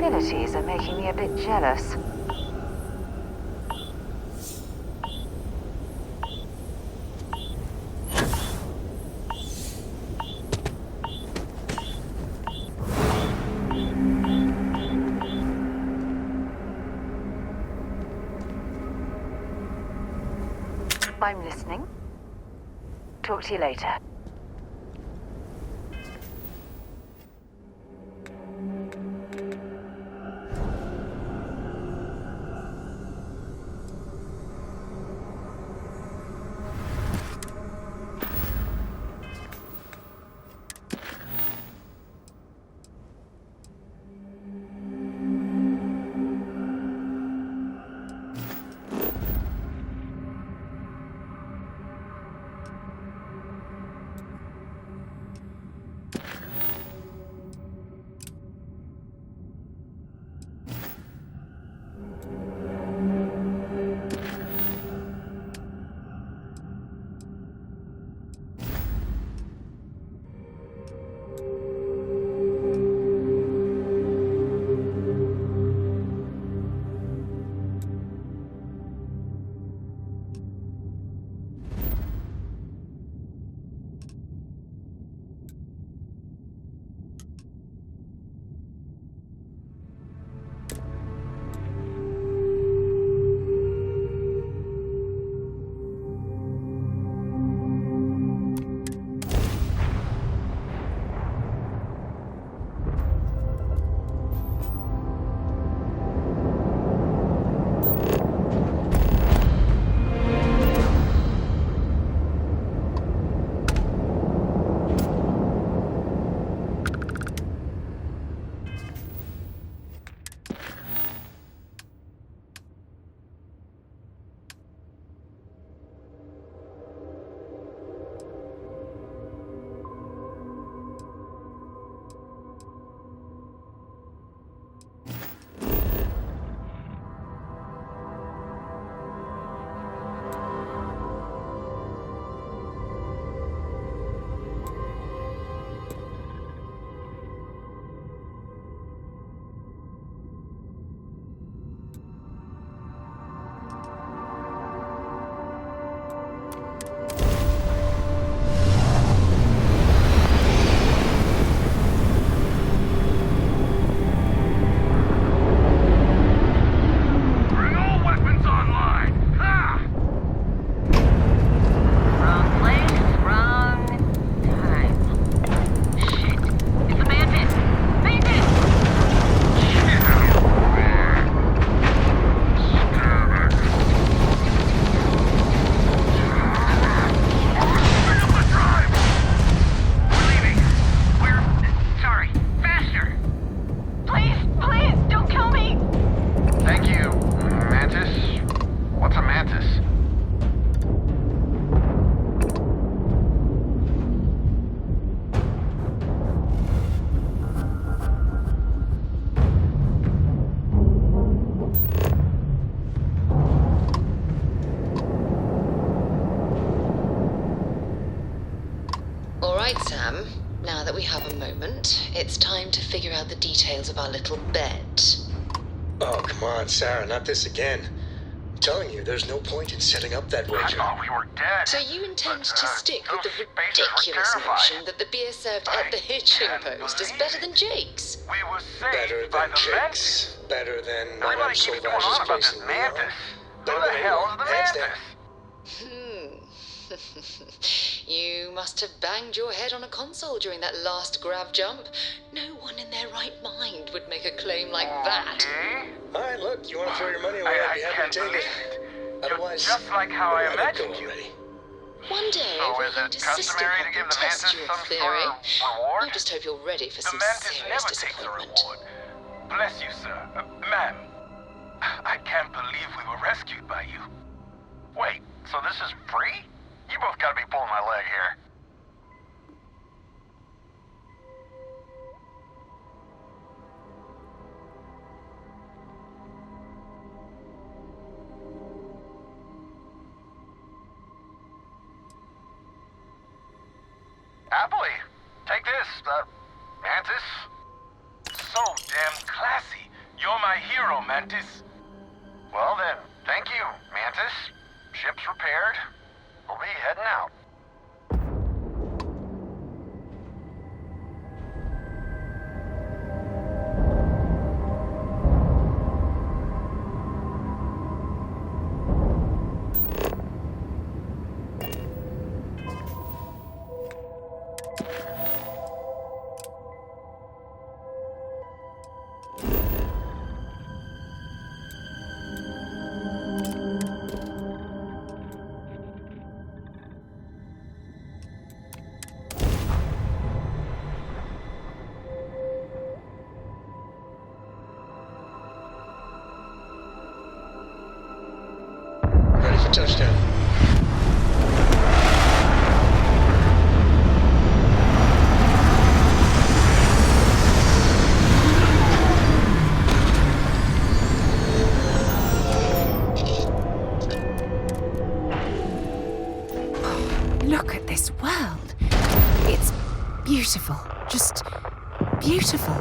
abilities are making me a bit jealous. I'm listening. Talk to you later. Sam, now that we have a moment, it's time to figure out the details of our little bet. Oh, come on, Sarah, not this again. I'm telling you, there's no point in setting up that wager. I thought we were dead. So you intend to stick with the ridiculous notion that the beer served at the hitching post is better than Jake's? We were saved Better by than the Jake's. Better than Everybody keeps going on about this mantis. Who the hell is the mantis? You must have banged your head on a console during that last grav jump. No one in their right mind would make a claim like that. All right, look, you want to throw your money away, I'd be happy to take it. Otherwise, just like how I imagined you. One day, we're going to system and test your theory. I just hope you're ready for some serious disappointment. Bless you, sir. Ma'am, I can't believe we were rescued by you. Wait, so this is free? You both gotta be pulling my leg here. Happily. Take this, Mantis. So damn classy. Mantis? Well then, thank you, Mantis. Ship's repaired. We'll be heading out. Ready for touchdown. Look at this world. It's beautiful. Just beautiful.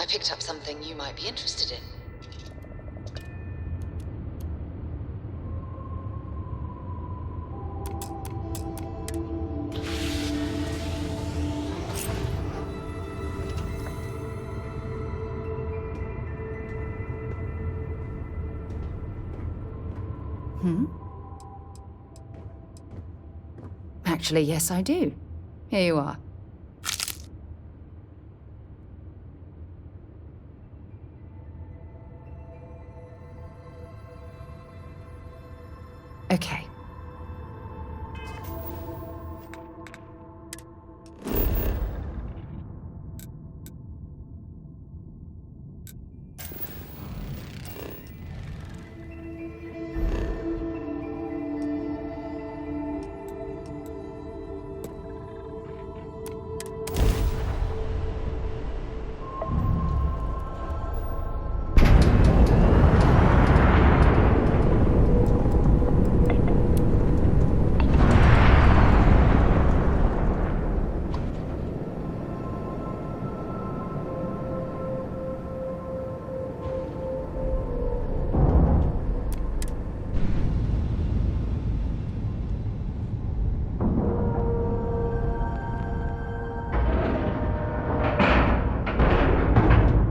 I picked up something you might be interested in. Actually, yes, I do. Here you are. Okay.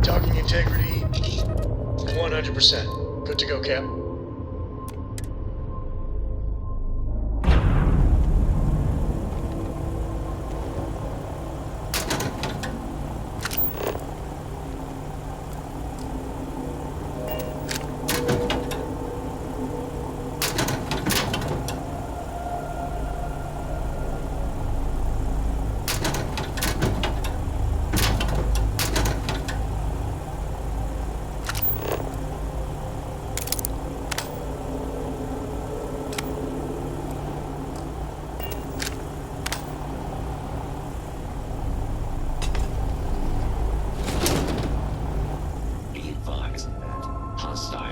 Docking integrity, 100%. Good to go, Cap.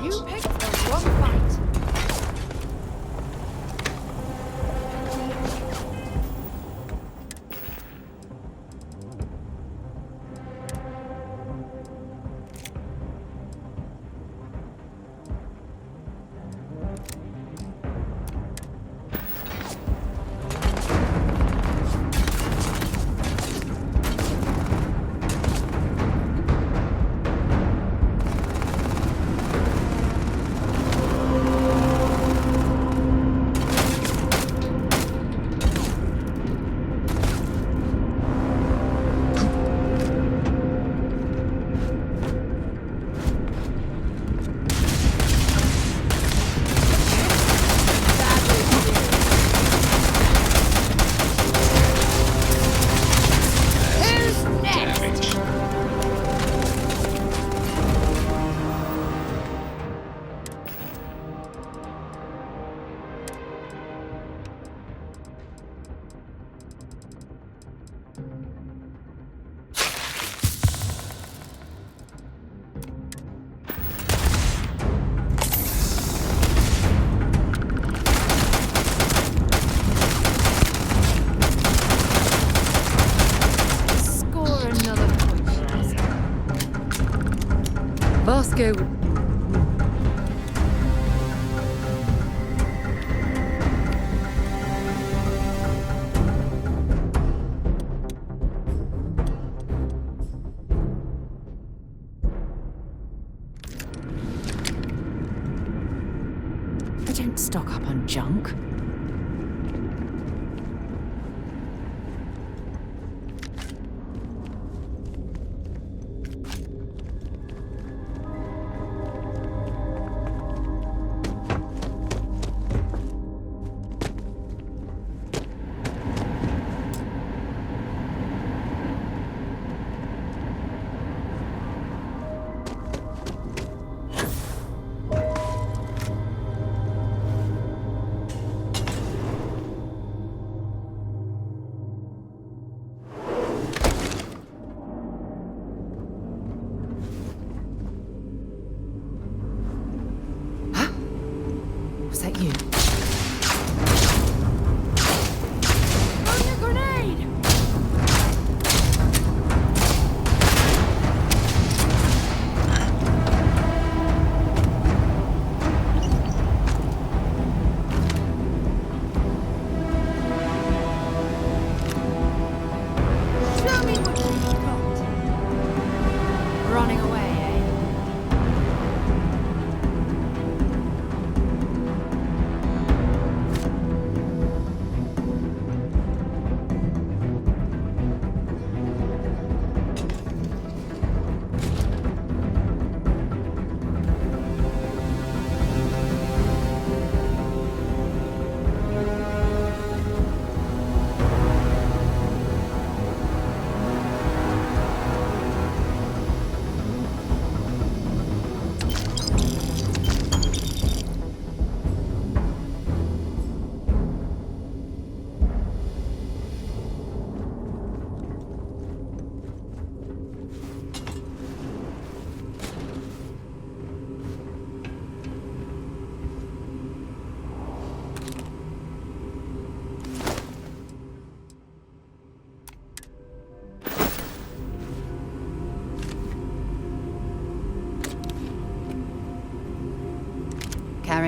You picked the wrong fight. Vasco. I don't stock up on junk.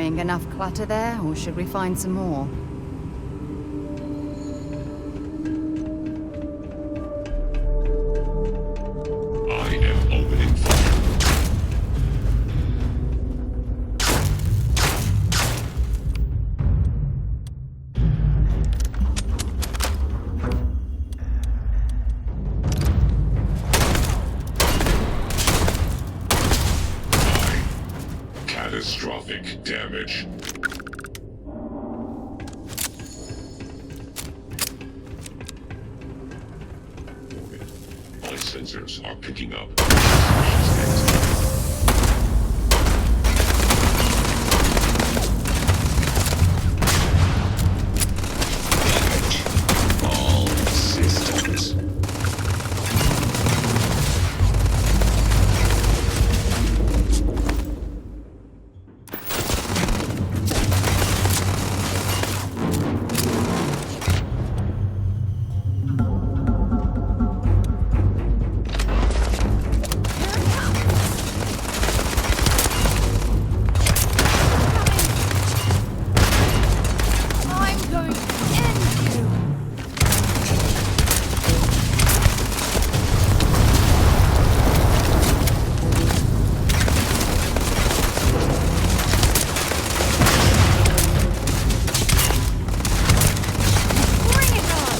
carrying enough clutter there, or should we find some more? I am opening fire. Catastrophic damage. My sensors are picking up. Damage. All systems. I'm going to end you! Bring it on!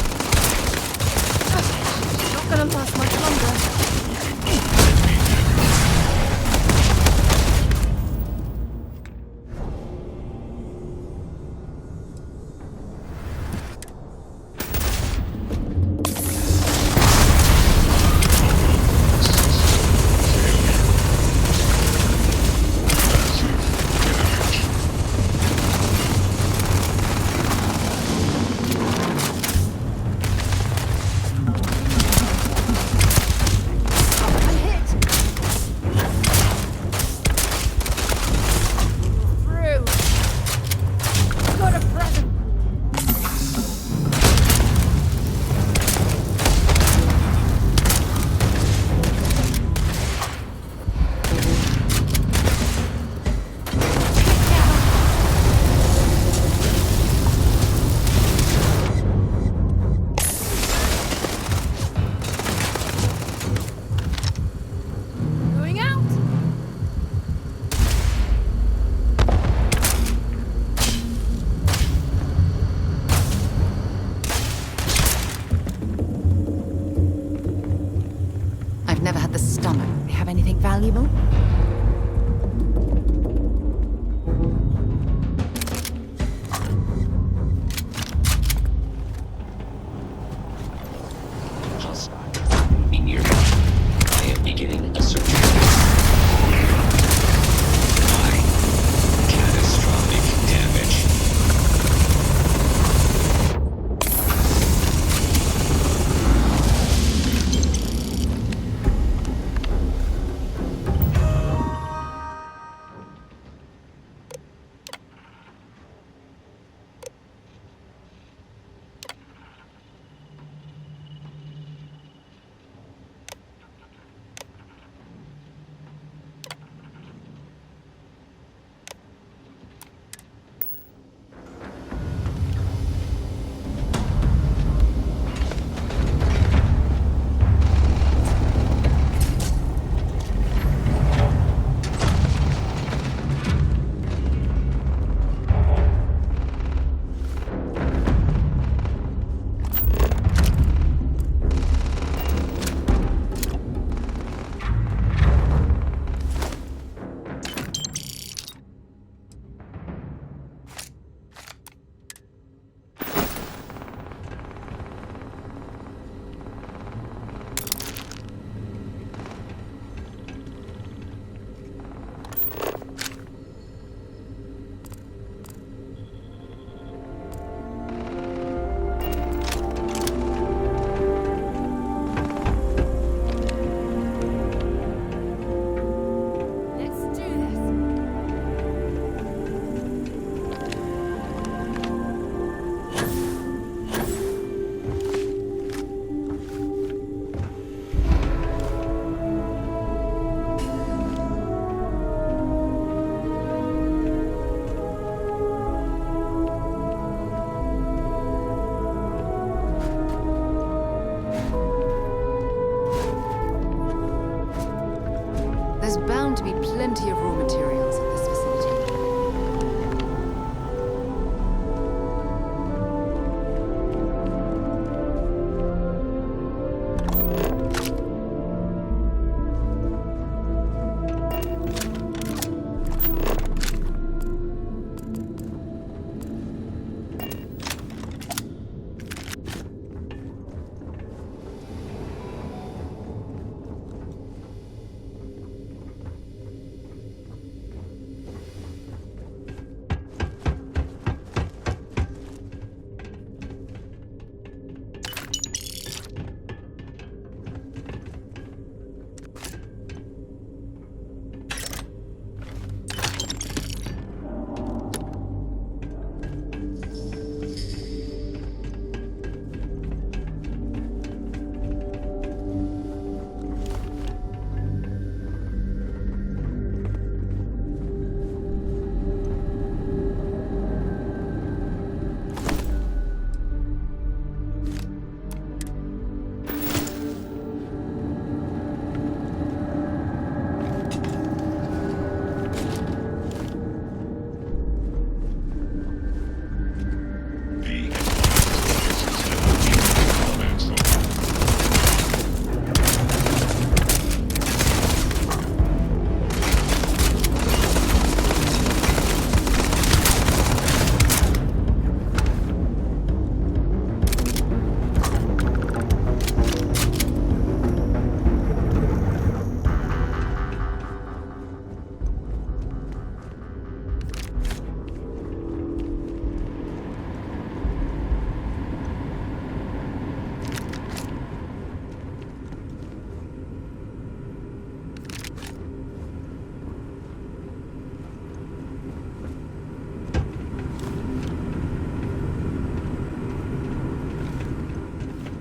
Not gonna last much longer. I'm hit! Through! Got a present! Going out! I've never had the stomach. Have anything valuable? Hostile. Be nearby. I am beginning a search. High. Catastrophic damage. bound to be plenty of raw materials at this facility.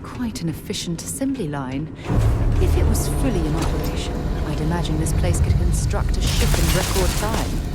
Quite an efficient assembly line. If it was fully in operation, I'd imagine this place could construct a ship in record time.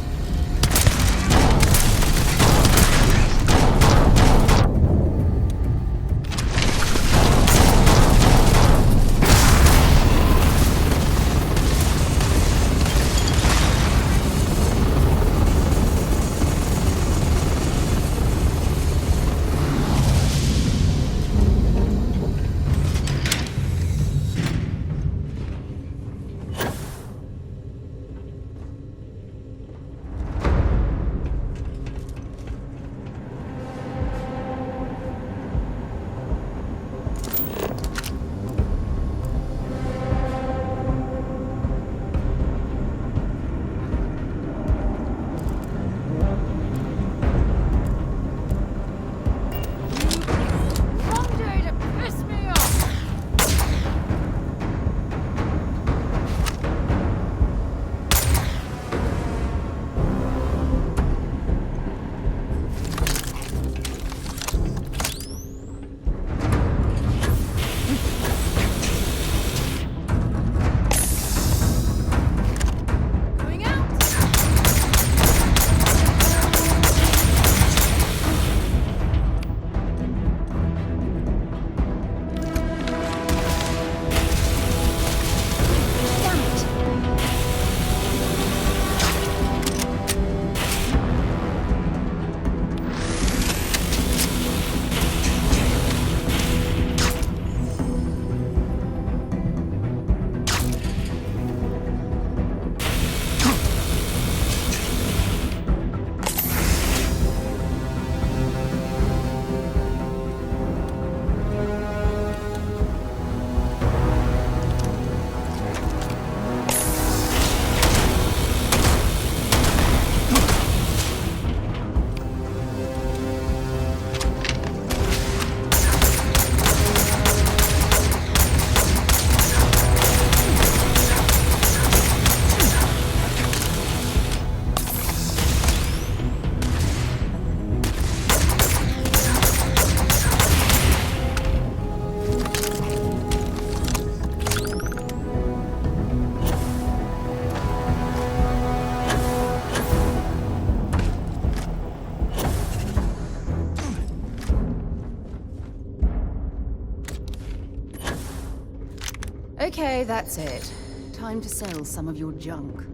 Okay, that's it. Time to sell some of your junk.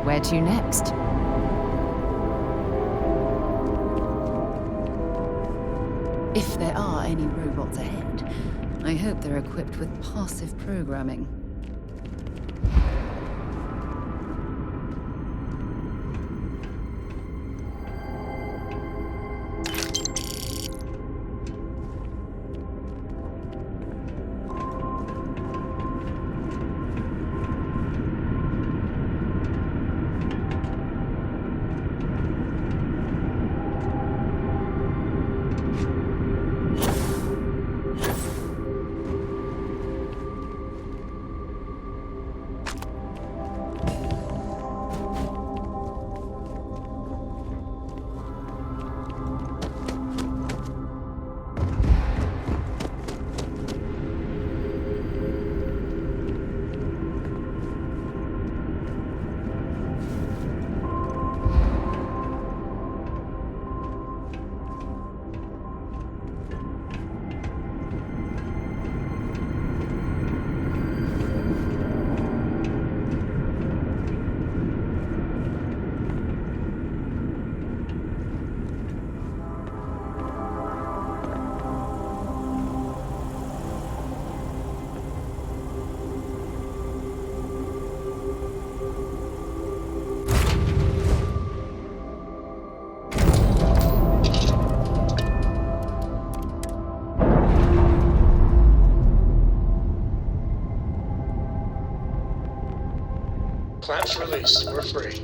Where to next? If there are any robots ahead, I hope they're equipped with passive programming. Clamps released. We're free.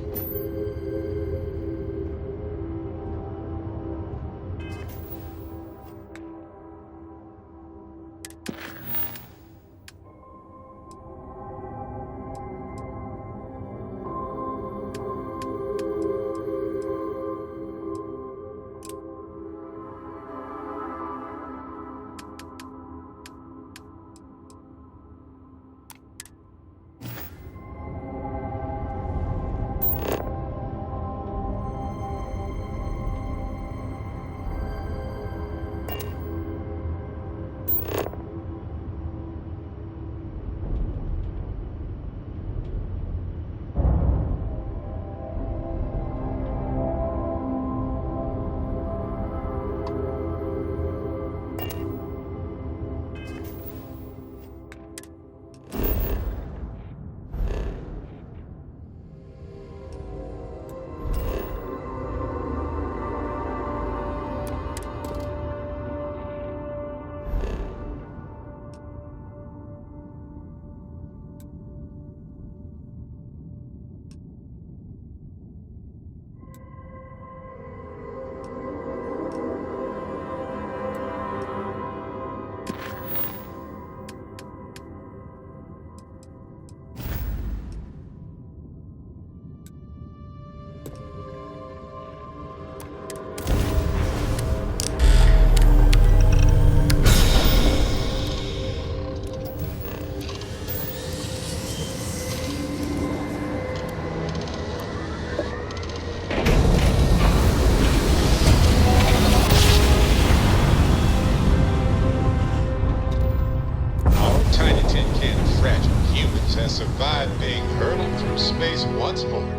Has survived being hurled through space once more.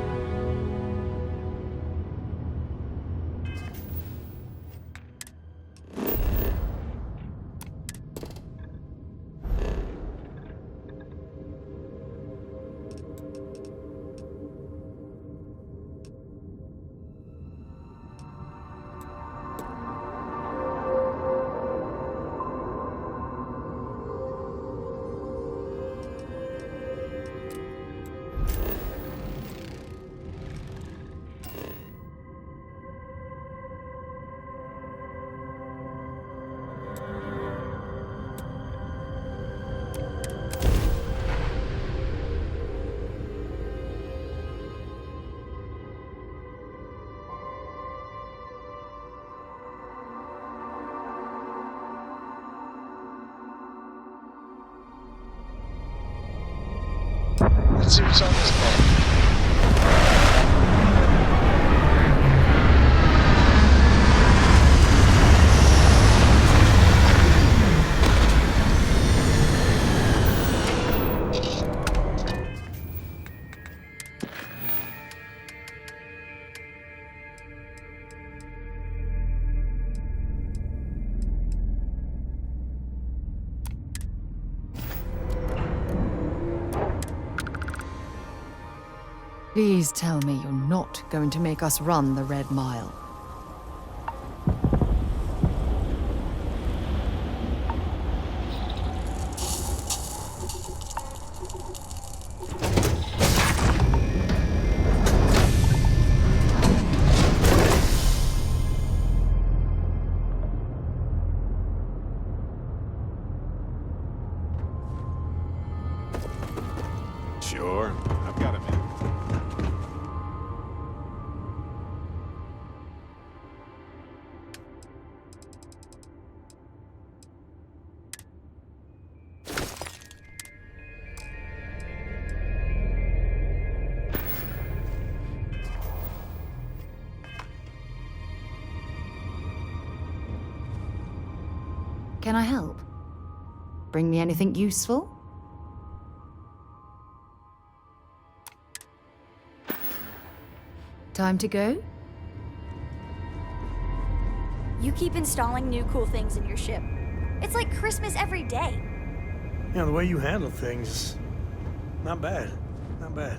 Let's see what's on this call. Please tell me you're not going to make us run the Red Mile. Sure, I've got a minute. Can I help? Bring me anything useful? Time to go? You keep installing new cool things in your ship. It's like Christmas every day. Yeah, the way you handle things, not bad. Not bad.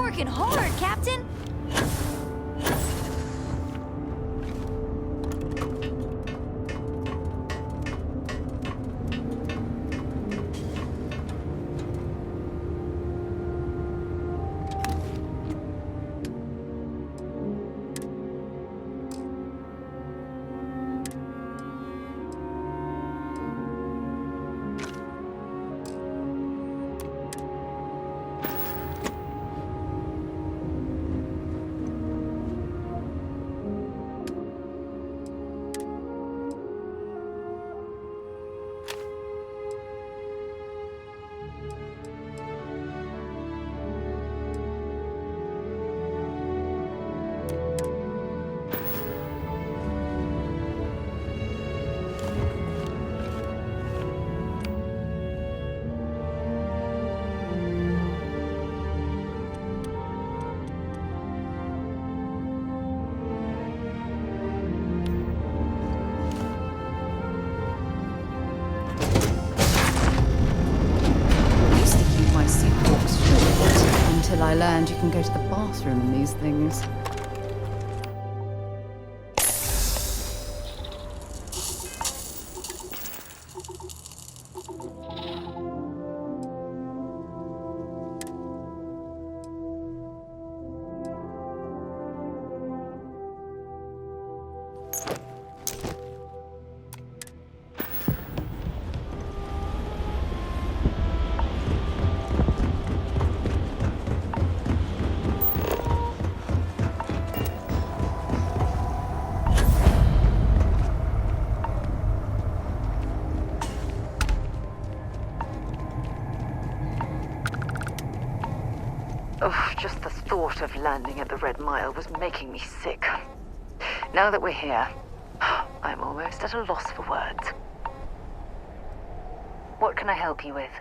working hard, Captain. Until I learned you can go to the bathroom in these things. Oh, just the thought of landing at the Red Mile was making me sick. Now that we're here, I'm almost at a loss for words. What can I help you with?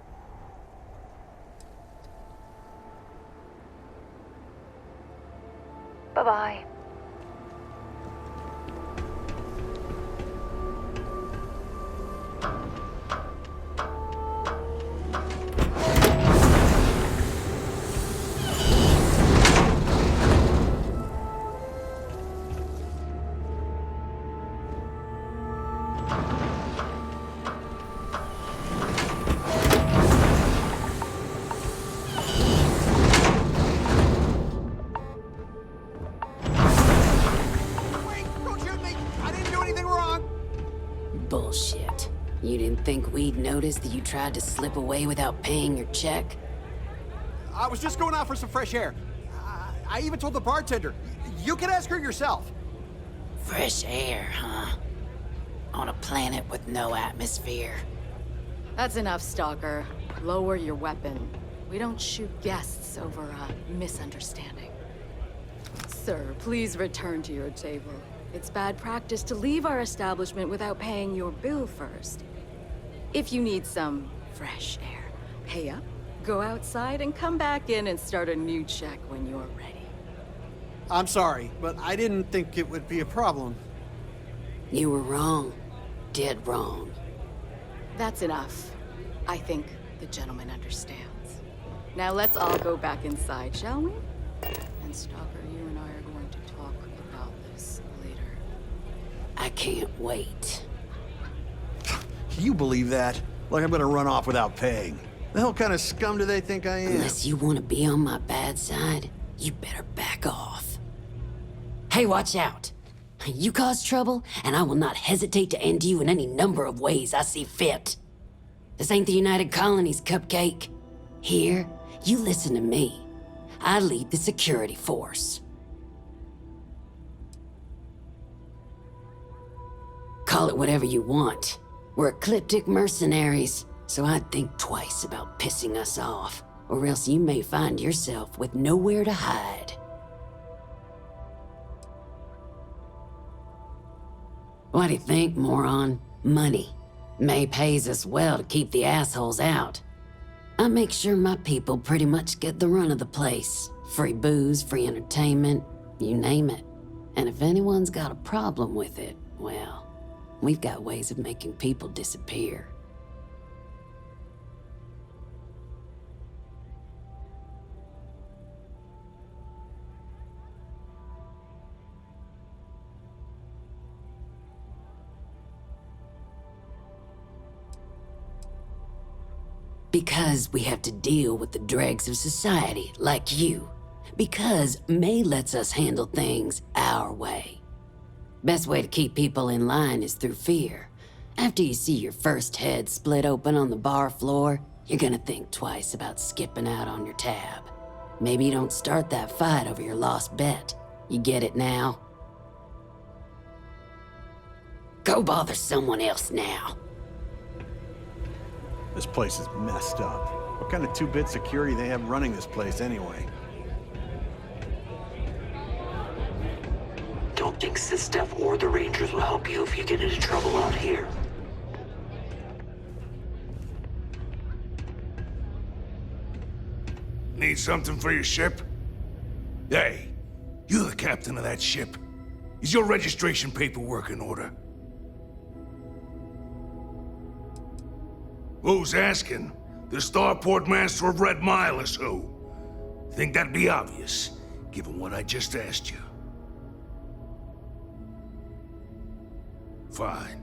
Bye-bye. Bullshit. You didn't think we'd notice that you tried to slip away without paying your check? I was just going out for some fresh air. I even told the bartender. You can ask her yourself. Fresh air, huh? On a planet with no atmosphere. That's enough, Stalker. Lower your weapon. We don't shoot guests over a misunderstanding. Sir, please return to your table. It's bad practice to leave our establishment without paying your bill first. If you need some fresh air, pay up, go outside, and come back in and start a new check when you're ready. I'm sorry, but I didn't think it would be a problem. You were wrong. Dead wrong. That's enough. I think the gentleman understands. Now let's all go back inside, shall we? And Stalker, you and I are going to talk about this later. I can't wait. You believe that? Like I'm gonna run off without paying. The hell kind of scum do they think I am? Unless you want to be on my bad side, you better back off. Hey, watch out. You cause trouble, and I will not hesitate to end you in any number of ways I see fit. This ain't the United Colonies, Cupcake. Here, you listen to me. I lead the security force. Call it whatever you want. We're ecliptic mercenaries, so I'd think twice about pissing us off, or else you may find yourself with nowhere to hide. What do you think, moron? Money. May pays us well to keep the assholes out. I make sure my people pretty much get the run of the place. Free booze, free entertainment, you name it. And if anyone's got a problem with it, well, we've got ways of making people disappear. Because we have to deal with the dregs of society, like you. Because May lets us handle things our way. Best way to keep people in line is through fear. After you see your first head split open on the bar floor, you're gonna think twice about skipping out on your tab. Maybe you don't start that fight over your lost bet. You get it now? Go bother someone else now. This place is messed up. What kind of two-bit security they have running this place anyway? Don't think Sysdef or the Rangers will help you if you get into trouble out here. Need something for your ship? Hey, you're the captain of that ship. Is your registration paperwork in order? Who's asking? The starport master of Red Mile is who? Think that'd be obvious, given what I just asked you. Fine.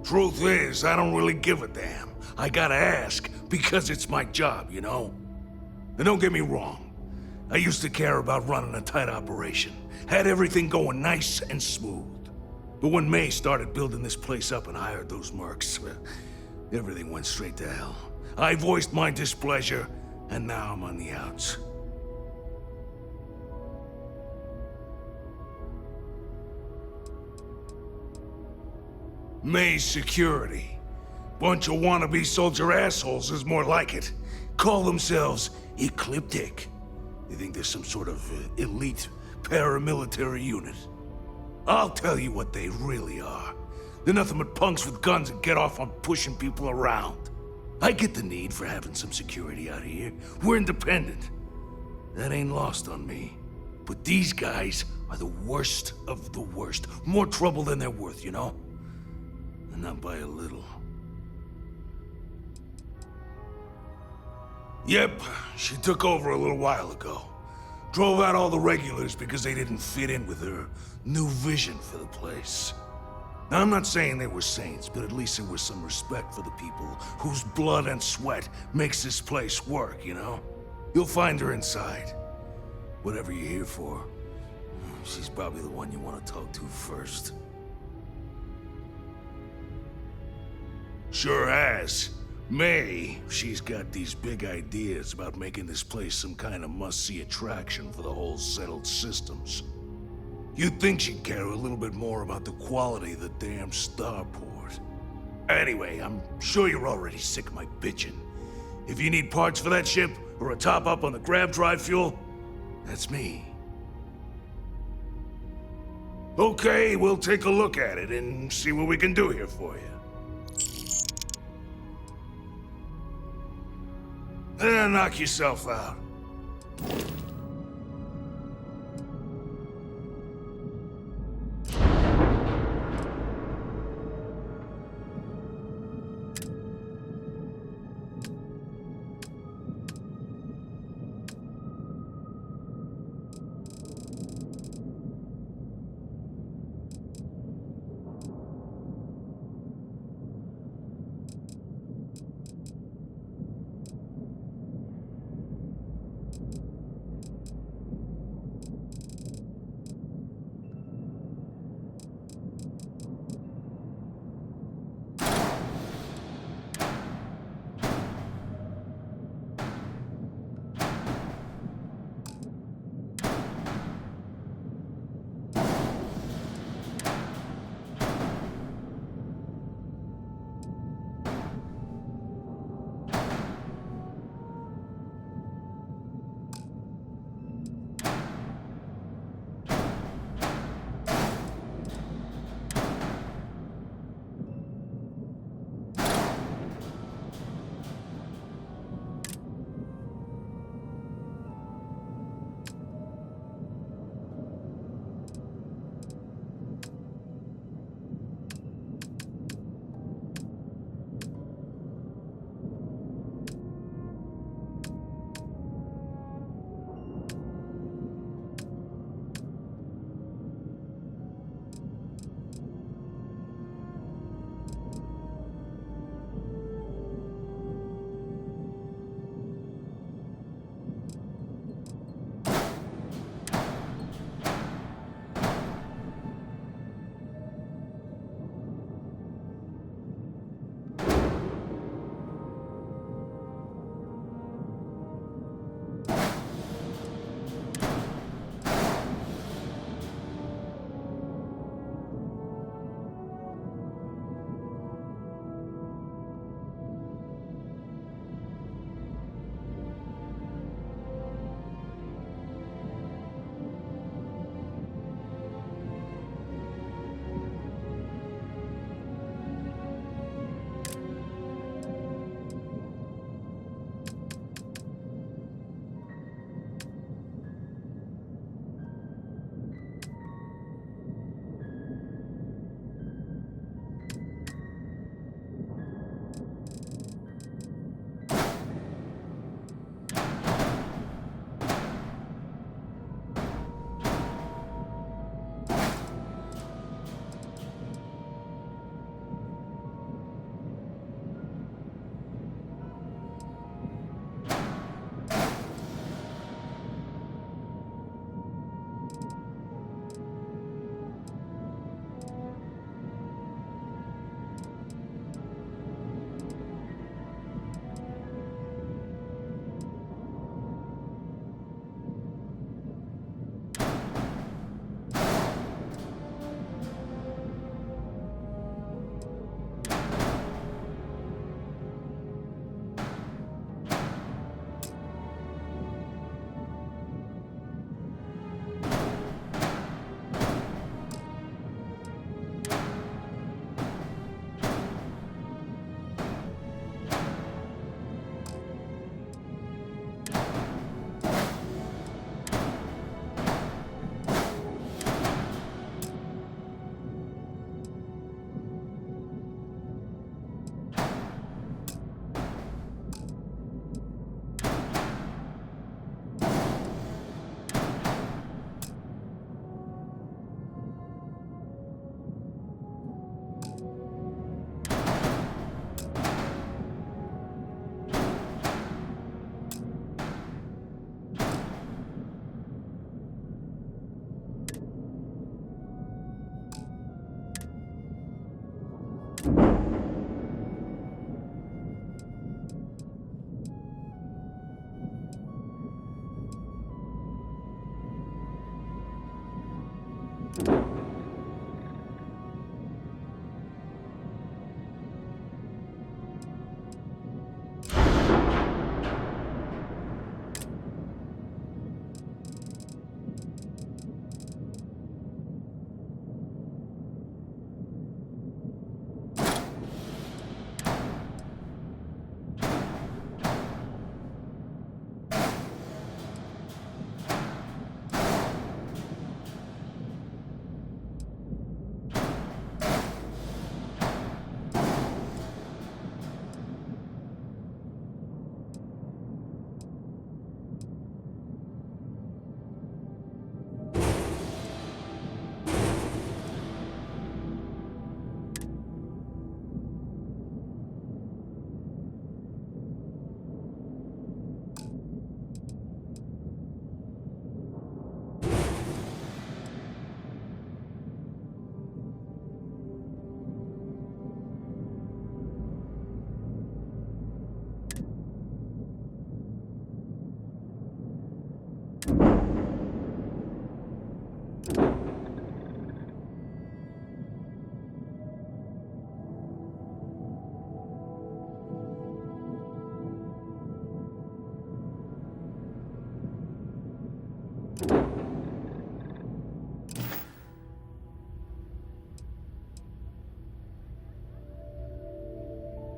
Truth is, I don't really give a damn. I gotta ask, because it's my job, you know? And don't get me wrong. I used to care about running a tight operation. Had everything going nice and smooth. But when May started building this place up and hired those mercs, everything went straight to hell. I voiced my displeasure, and now I'm on the outs. May's security. Bunch of wannabe soldier assholes is more like it. Call themselves Ecliptic. They think they're some sort of elite paramilitary unit. I'll tell you what they really are. They're nothing but punks with guns that get off on pushing people around. I get the need for having some security out here. We're independent. That ain't lost on me. But these guys are the worst of the worst. More trouble than they're worth, you know? And not by a little. Yep, she took over a little while ago. Drove out all the regulars because they didn't fit in with her new vision for the place. Now, I'm not saying they were saints, but at least there was some respect for the people whose blood and sweat makes this place work, you know? You'll find her inside. Whatever you're here for, she's probably the one you want to talk to first. Sure has. May, she's got these big ideas about making this place some kind of must-see attraction for the whole settled systems. You'd think she'd care a little bit more about the quality of the damn starport. Anyway, I'm sure you're already sick of my bitching. If you need parts for that ship, or a top-up on the grav drive fuel, that's me. Okay, we'll take a look at it and see what we can do here for you. Knock yourself out.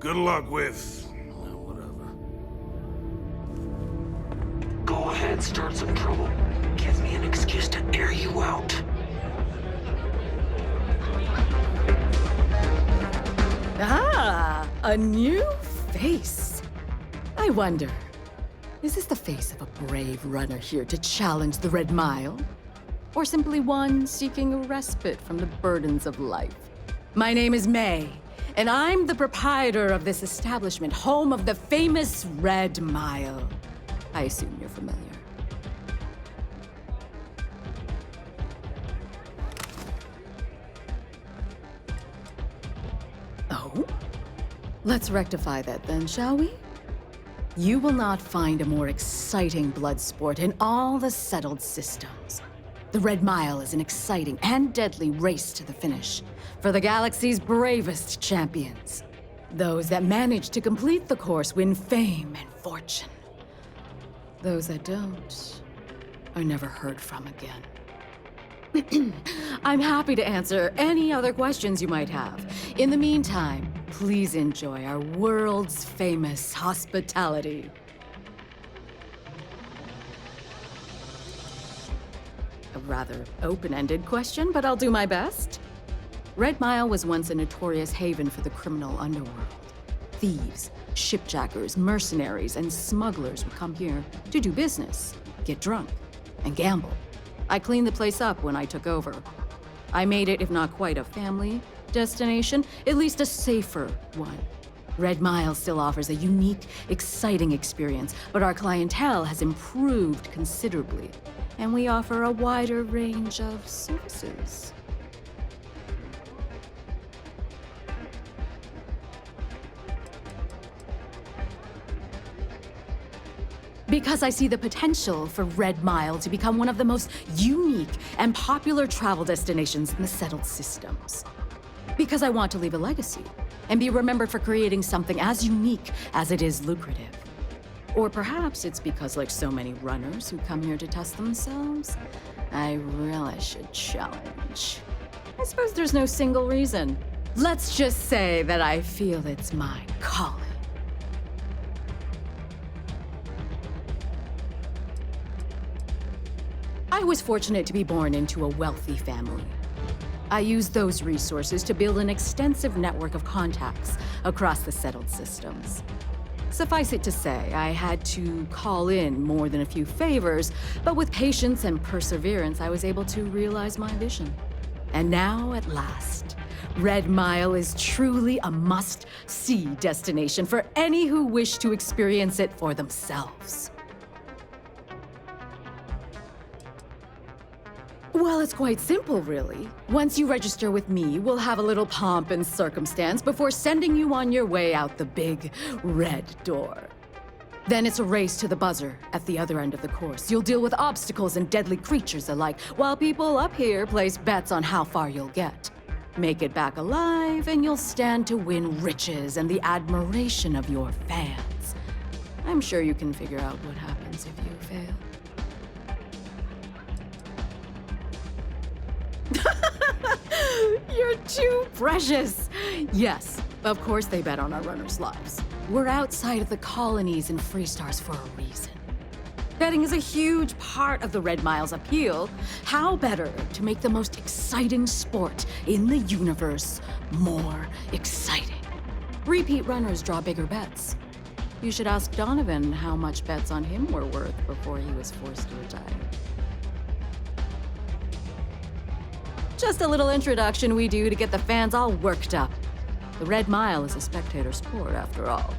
Good luck with... whatever. Go ahead, start some trouble. Give me an excuse to air you out. Ah, a new face. I wonder, is this the face of a brave runner here to challenge the Red Mile? Or simply one seeking a respite from the burdens of life? My name is May, and I'm the proprietor of this establishment, home of the famous Red Mile. I assume you're familiar. Oh? Let's rectify that then, shall we? You will not find a more exciting blood sport in all the settled systems. The Red Mile is an exciting and deadly race to the finish for the galaxy's bravest champions. Those that manage to complete the course win fame and fortune. Those that don't are never heard from again. I'm happy to answer any other questions you might have. In the meantime, please enjoy our world's famous hospitality. A rather open-ended question, but I'll do my best. Red Mile was once a notorious haven for the criminal underworld. Thieves, shipjackers, mercenaries, and smugglers would come here to do business, get drunk, and gamble. I cleaned the place up when I took over. I made it, if not quite a family destination, at least a safer one. Red Mile still offers a unique, exciting experience, but our clientele has improved considerably, and we offer a wider range of services. Because I see the potential for Red Mile to become one of the most unique and popular travel destinations in the settled systems. Because I want to leave a legacy and be remembered for creating something as unique as it is lucrative. Or perhaps it's because, like so many runners who come here to test themselves, I really should challenge. I suppose there's no single reason. Let's just say that I feel it's my calling. I was fortunate to be born into a wealthy family. I used those resources to build an extensive network of contacts across the settled systems. Suffice it to say, I had to call in more than a few favors, but with patience and perseverance, I was able to realize my vision. And now, at last, Red Mile is truly a must-see destination for any who wish to experience it for themselves. Well, it's quite simple, really. Once you register with me, we'll have a little pomp and circumstance before sending you on your way out the big red door. Then it's a race to the buzzer at the other end of the course. You'll deal with obstacles and deadly creatures alike, while people up here place bets on how far you'll get. Make it back alive, and you'll stand to win riches and the admiration of your fans. I'm sure you can figure out what happens if you fail. You're too precious! Yes, of course they bet on our runners' lives. We're outside of the colonies and Freestars for a reason. Betting is a huge part of the Red Mile's appeal. How better to make the most exciting sport in the universe more exciting? Repeat runners draw bigger bets. You should ask Donovan how much bets on him were worth before he was forced to retire. Just a little introduction we do to get the fans all worked up. The Red Mile is a spectator sport, after all.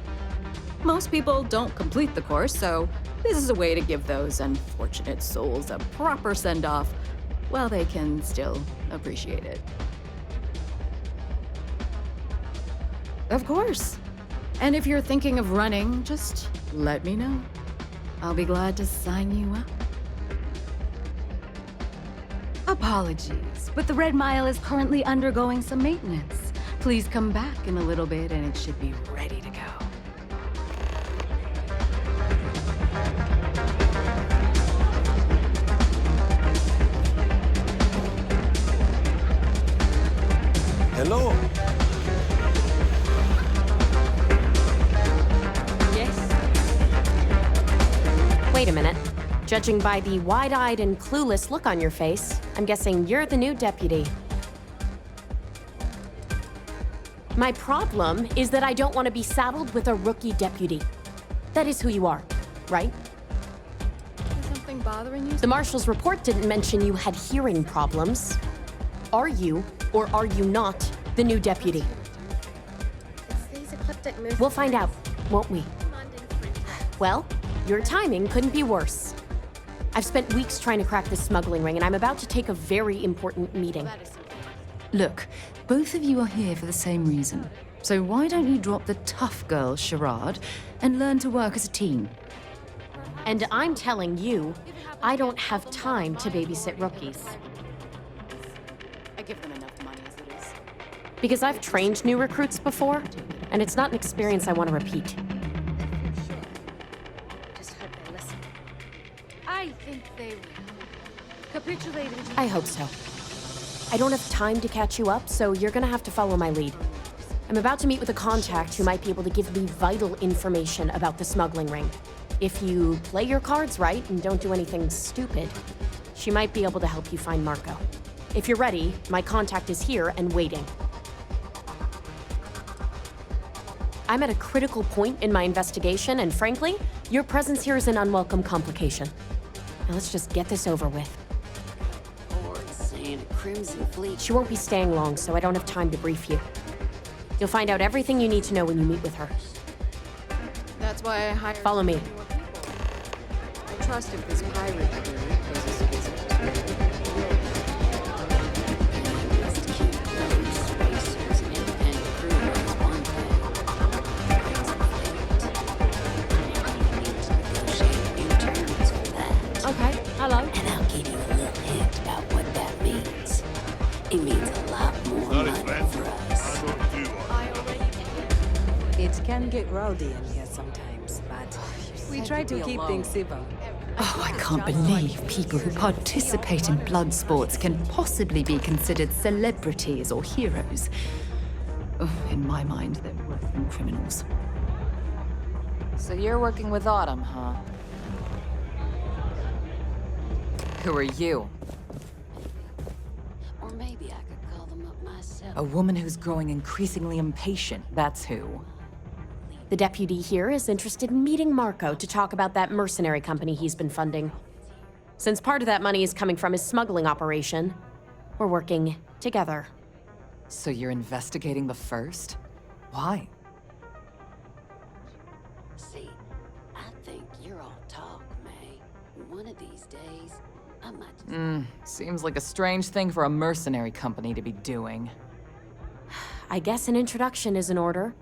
Most people don't complete the course, so this is a way to give those unfortunate souls a proper send-off while they can still appreciate it. Of course. And if you're thinking of running, just let me know. I'll be glad to sign you up. Apologies, but the Red Mile is currently undergoing some maintenance. Please come back in a little bit and it should be ready to go. Hello. Yes? Wait a minute. Judging by the wide-eyed and clueless look on your face, I'm guessing you're the new deputy. My problem is that I don't want to be saddled with a rookie deputy. That is who you are, right? Is something bothering you? The marshal's report didn't mention you had hearing problems. Are you, or are you not, the new deputy? We'll find out, won't we? Well, your timing couldn't be worse. I've spent weeks trying to crack this smuggling ring, and I'm about to take a very important meeting. Look, both of you are here for the same reason. So why don't you drop the tough girl charade and learn to work as a team? And I'm telling you, I don't have time to babysit rookies. I give them enough money as it is. Because I've trained new recruits before, and it's not an experience I want to repeat. Just hope they listen. I think they will. Capitulated. I hope so. I don't have time to catch you up, so you're gonna have to follow my lead. I'm about to meet with a contact who might be able to give me vital information about the smuggling ring. If you play your cards right and don't do anything stupid, she might be able to help you find Marco. If you're ready, my contact is here and waiting. I'm at a critical point in my investigation, and frankly, your presence here is an unwelcome complication. Now let's just get this over with. Crimson Fleet. She won't be staying long, so I don't have time to brief you. You'll find out everything you need to know when you meet with her. That's why I hired. Follow me. I trust if this pirate crew poses a visit. Okay, hello. And I'll give you a little hint about what that means. It means a lot more money for us. It can get rowdy in here sometimes, but we try to keep things civil. Oh, I can't believe people who participate in blood sports can possibly be considered celebrities or heroes. Oh, in my mind, they're worse than criminals. So you're working with Autumn, huh? Who are you? Or maybe I could call them up myself. A woman who's growing increasingly impatient, that's who. The deputy here is interested in meeting Marco to talk about that mercenary company he's been funding. Since part of that money is coming from his smuggling operation, we're working together. So you're investigating the first? Why? See, I think you're all talk, May. One of these days, I might just... Seems like a strange thing for a mercenary company to be doing. I guess an introduction is in order.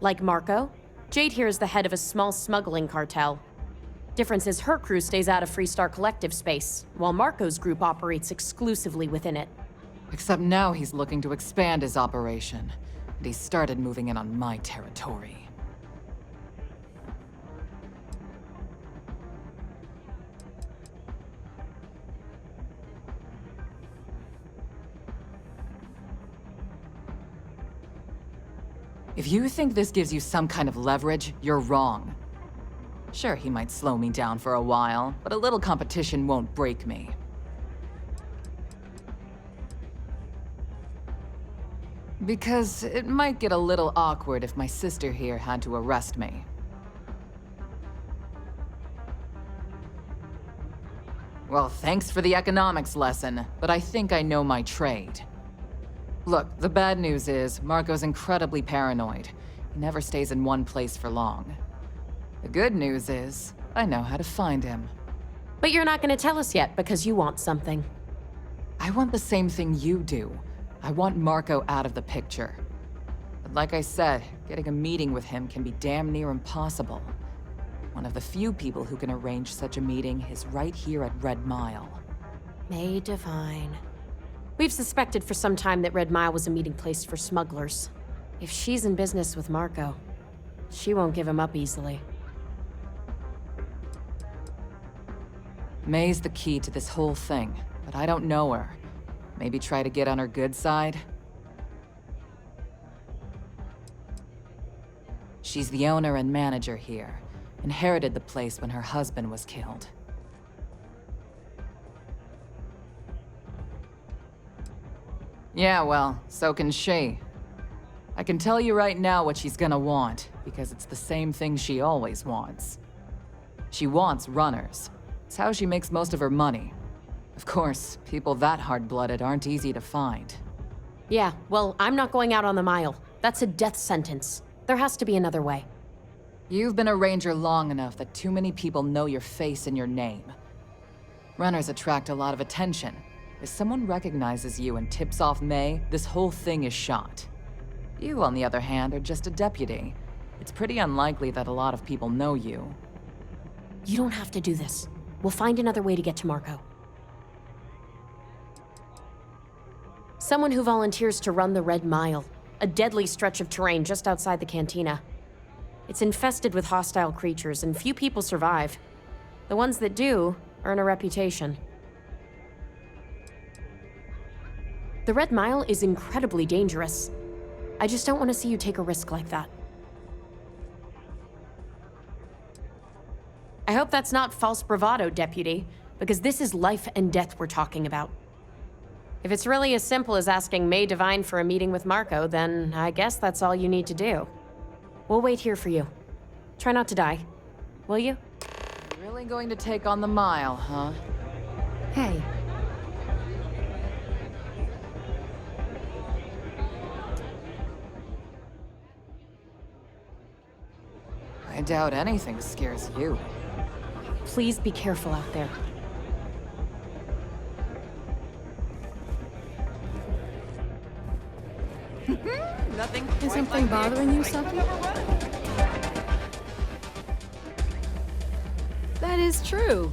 Like Marco, Jade here is the head of a small smuggling cartel. Difference is her crew stays out of Freestar Collective space, while Marco's group operates exclusively within it. Except now he's looking to expand his operation. And he started moving in on my territory. If you think this gives you some kind of leverage, you're wrong. Sure, he might slow me down for a while, but a little competition won't break me. Because it might get a little awkward if my sister here had to arrest me. Well, thanks for the economics lesson, but I think I know my trade. Look, the bad news is, Marco's incredibly paranoid. He never stays in one place for long. The good news is, I know how to find him. But you're not going to tell us yet because you want something. I want the same thing you do. I want Marco out of the picture. But like I said, getting a meeting with him can be damn near impossible. One of the few people who can arrange such a meeting is right here at Red Mile. May Divine. We've suspected for some time that Red Mile was a meeting place for smugglers. If she's in business with Marco, she won't give him up easily. May's the key to this whole thing, but I don't know her. Maybe try to get on her good side? She's the owner and manager here. Inherited the place when her husband was killed. Yeah, well, so can she. I can tell you right now what she's gonna want, because it's the same thing she always wants. She wants runners. It's how she makes most of her money. Of course, people that hard-blooded aren't easy to find. Yeah, well, I'm not going out on the mile. That's a death sentence. There has to be another way. You've been a ranger long enough that too many people know your face and your name. Runners attract a lot of attention. If someone recognizes you and tips off May, this whole thing is shot. You, on the other hand, are just a deputy. It's pretty unlikely that a lot of people know you. You don't have to do this. We'll find another way to get to Marco. Someone who volunteers to run the Red Mile, a deadly stretch of terrain just outside the cantina. It's infested with hostile creatures, and few people survive. The ones that do earn a reputation. The Red Mile is incredibly dangerous. I just don't want to see you take a risk like that. I hope that's not false bravado, Deputy, because this is life and death we're talking about. If it's really as simple as asking May Divine for a meeting with Marco, then I guess that's all you need to do. We'll wait here for you. Try not to die, will you? You're really going to take on the mile, huh? Hey. I doubt anything scares you. Please be careful out there. Nothing. Is something bothering you, Saki? That is true.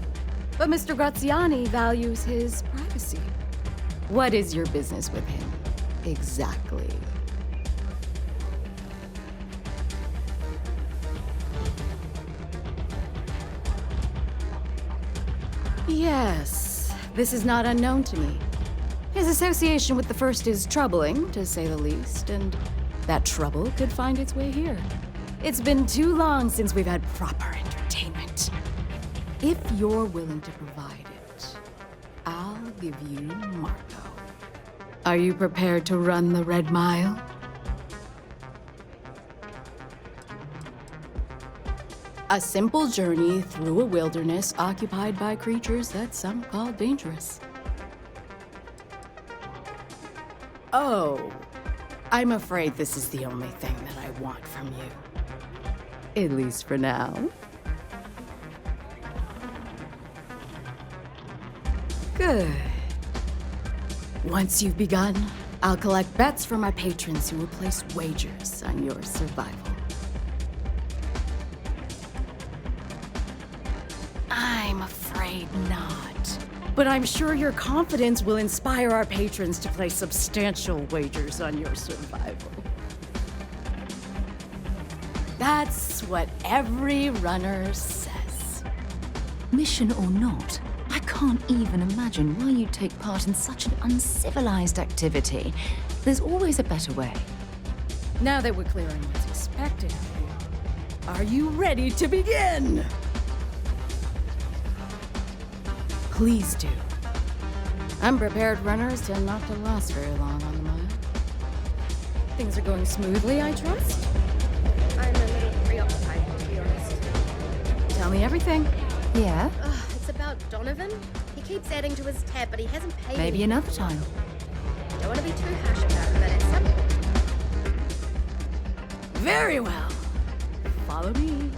But Mr. Graziani values his privacy. What is your business with him? Exactly. Yes, this is not unknown to me. His association with the First is troubling, to say the least, and that trouble could find its way here. It's been too long since we've had proper entertainment. If you're willing to provide it, I'll give you Marco. Are you prepared to run the Red Mile? A simple journey through a wilderness occupied by creatures that some call dangerous. Oh, I'm afraid this is the only thing that I want from you. At least for now. Good. Once you've begun, I'll collect bets from my patrons who will place wagers on your survival. afraid not. But I'm sure your confidence will inspire our patrons to place substantial wagers on your survival. That's what every runner says. Mission or not, I can't even imagine why you'd take part in such an uncivilized activity. There's always a better way. Now that we're clear on what's expected of you, are you ready to begin? Please do. Unprepared runners tend not to last very long on the mile. Things are going smoothly, I trust? I'm a little preoccupied, to be honest. Tell me everything. Yeah? It's about Donovan. He keeps adding to his tab, but he hasn't paid Maybe me. another time. Don't want to be too harsh about it, but at some point... Very well. Follow me.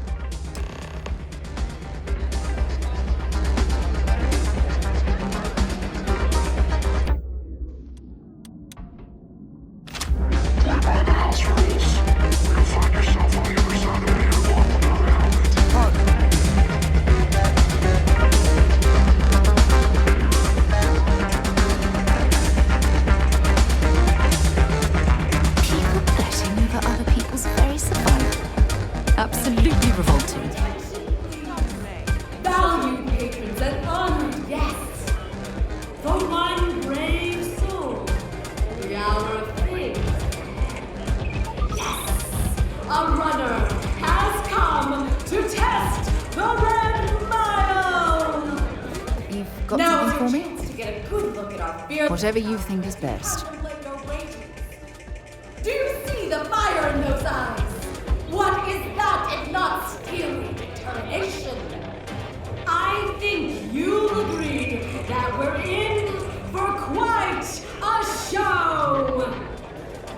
Absolutely revolting. Valued patrons and honored guests, for one brave soul, the hour of fate. Yes, a runner has come to test the Red Mile. You've got Now something for is me? your chance to get a good look at our fearless Whatever you think is best. Do you see the fire in those eyes? What is that if not steely determination? I think you'll agree that we're in for quite a show.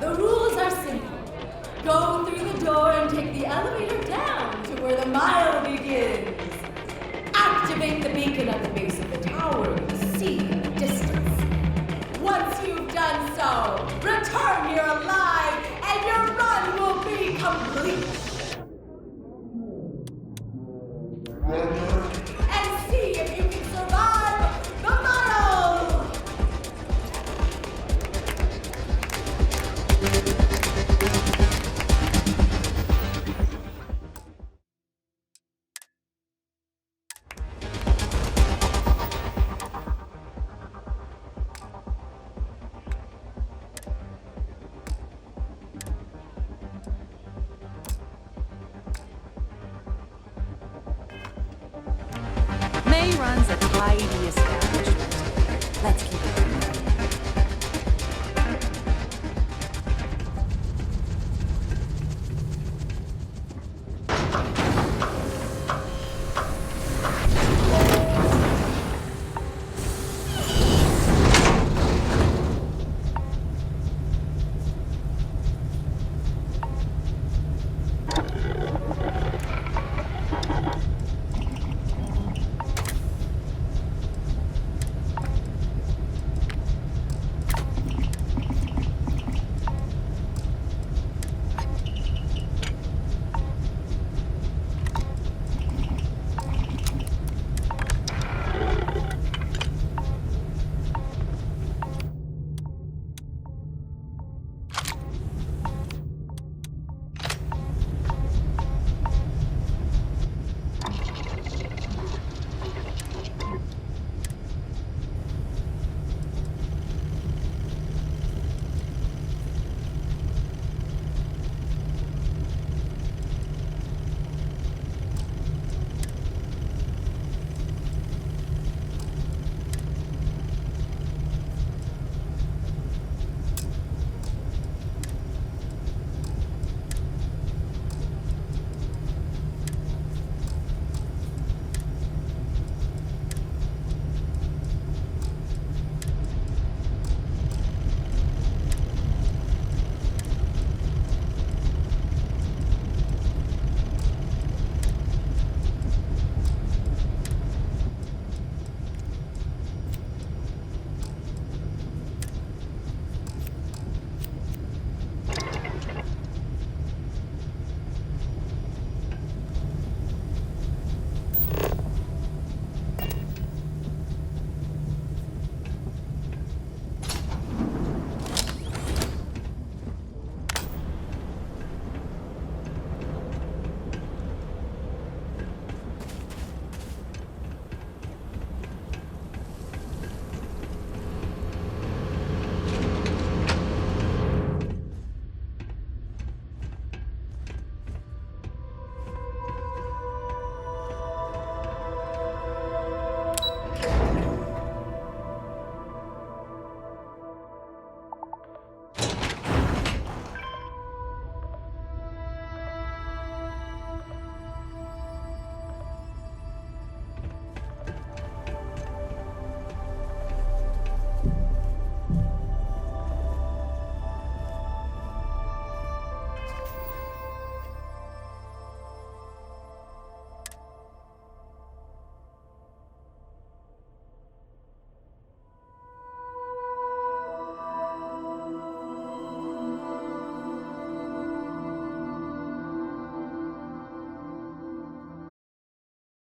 The rules are simple. Go through the door and take the elevator down to where the mile begins. Activate the beacon at the base of the tower to see the distance. Once you've done so, return here alive and your run will be complete. And see if you can survive the mile! May runs a tidy establishment. Let's keep it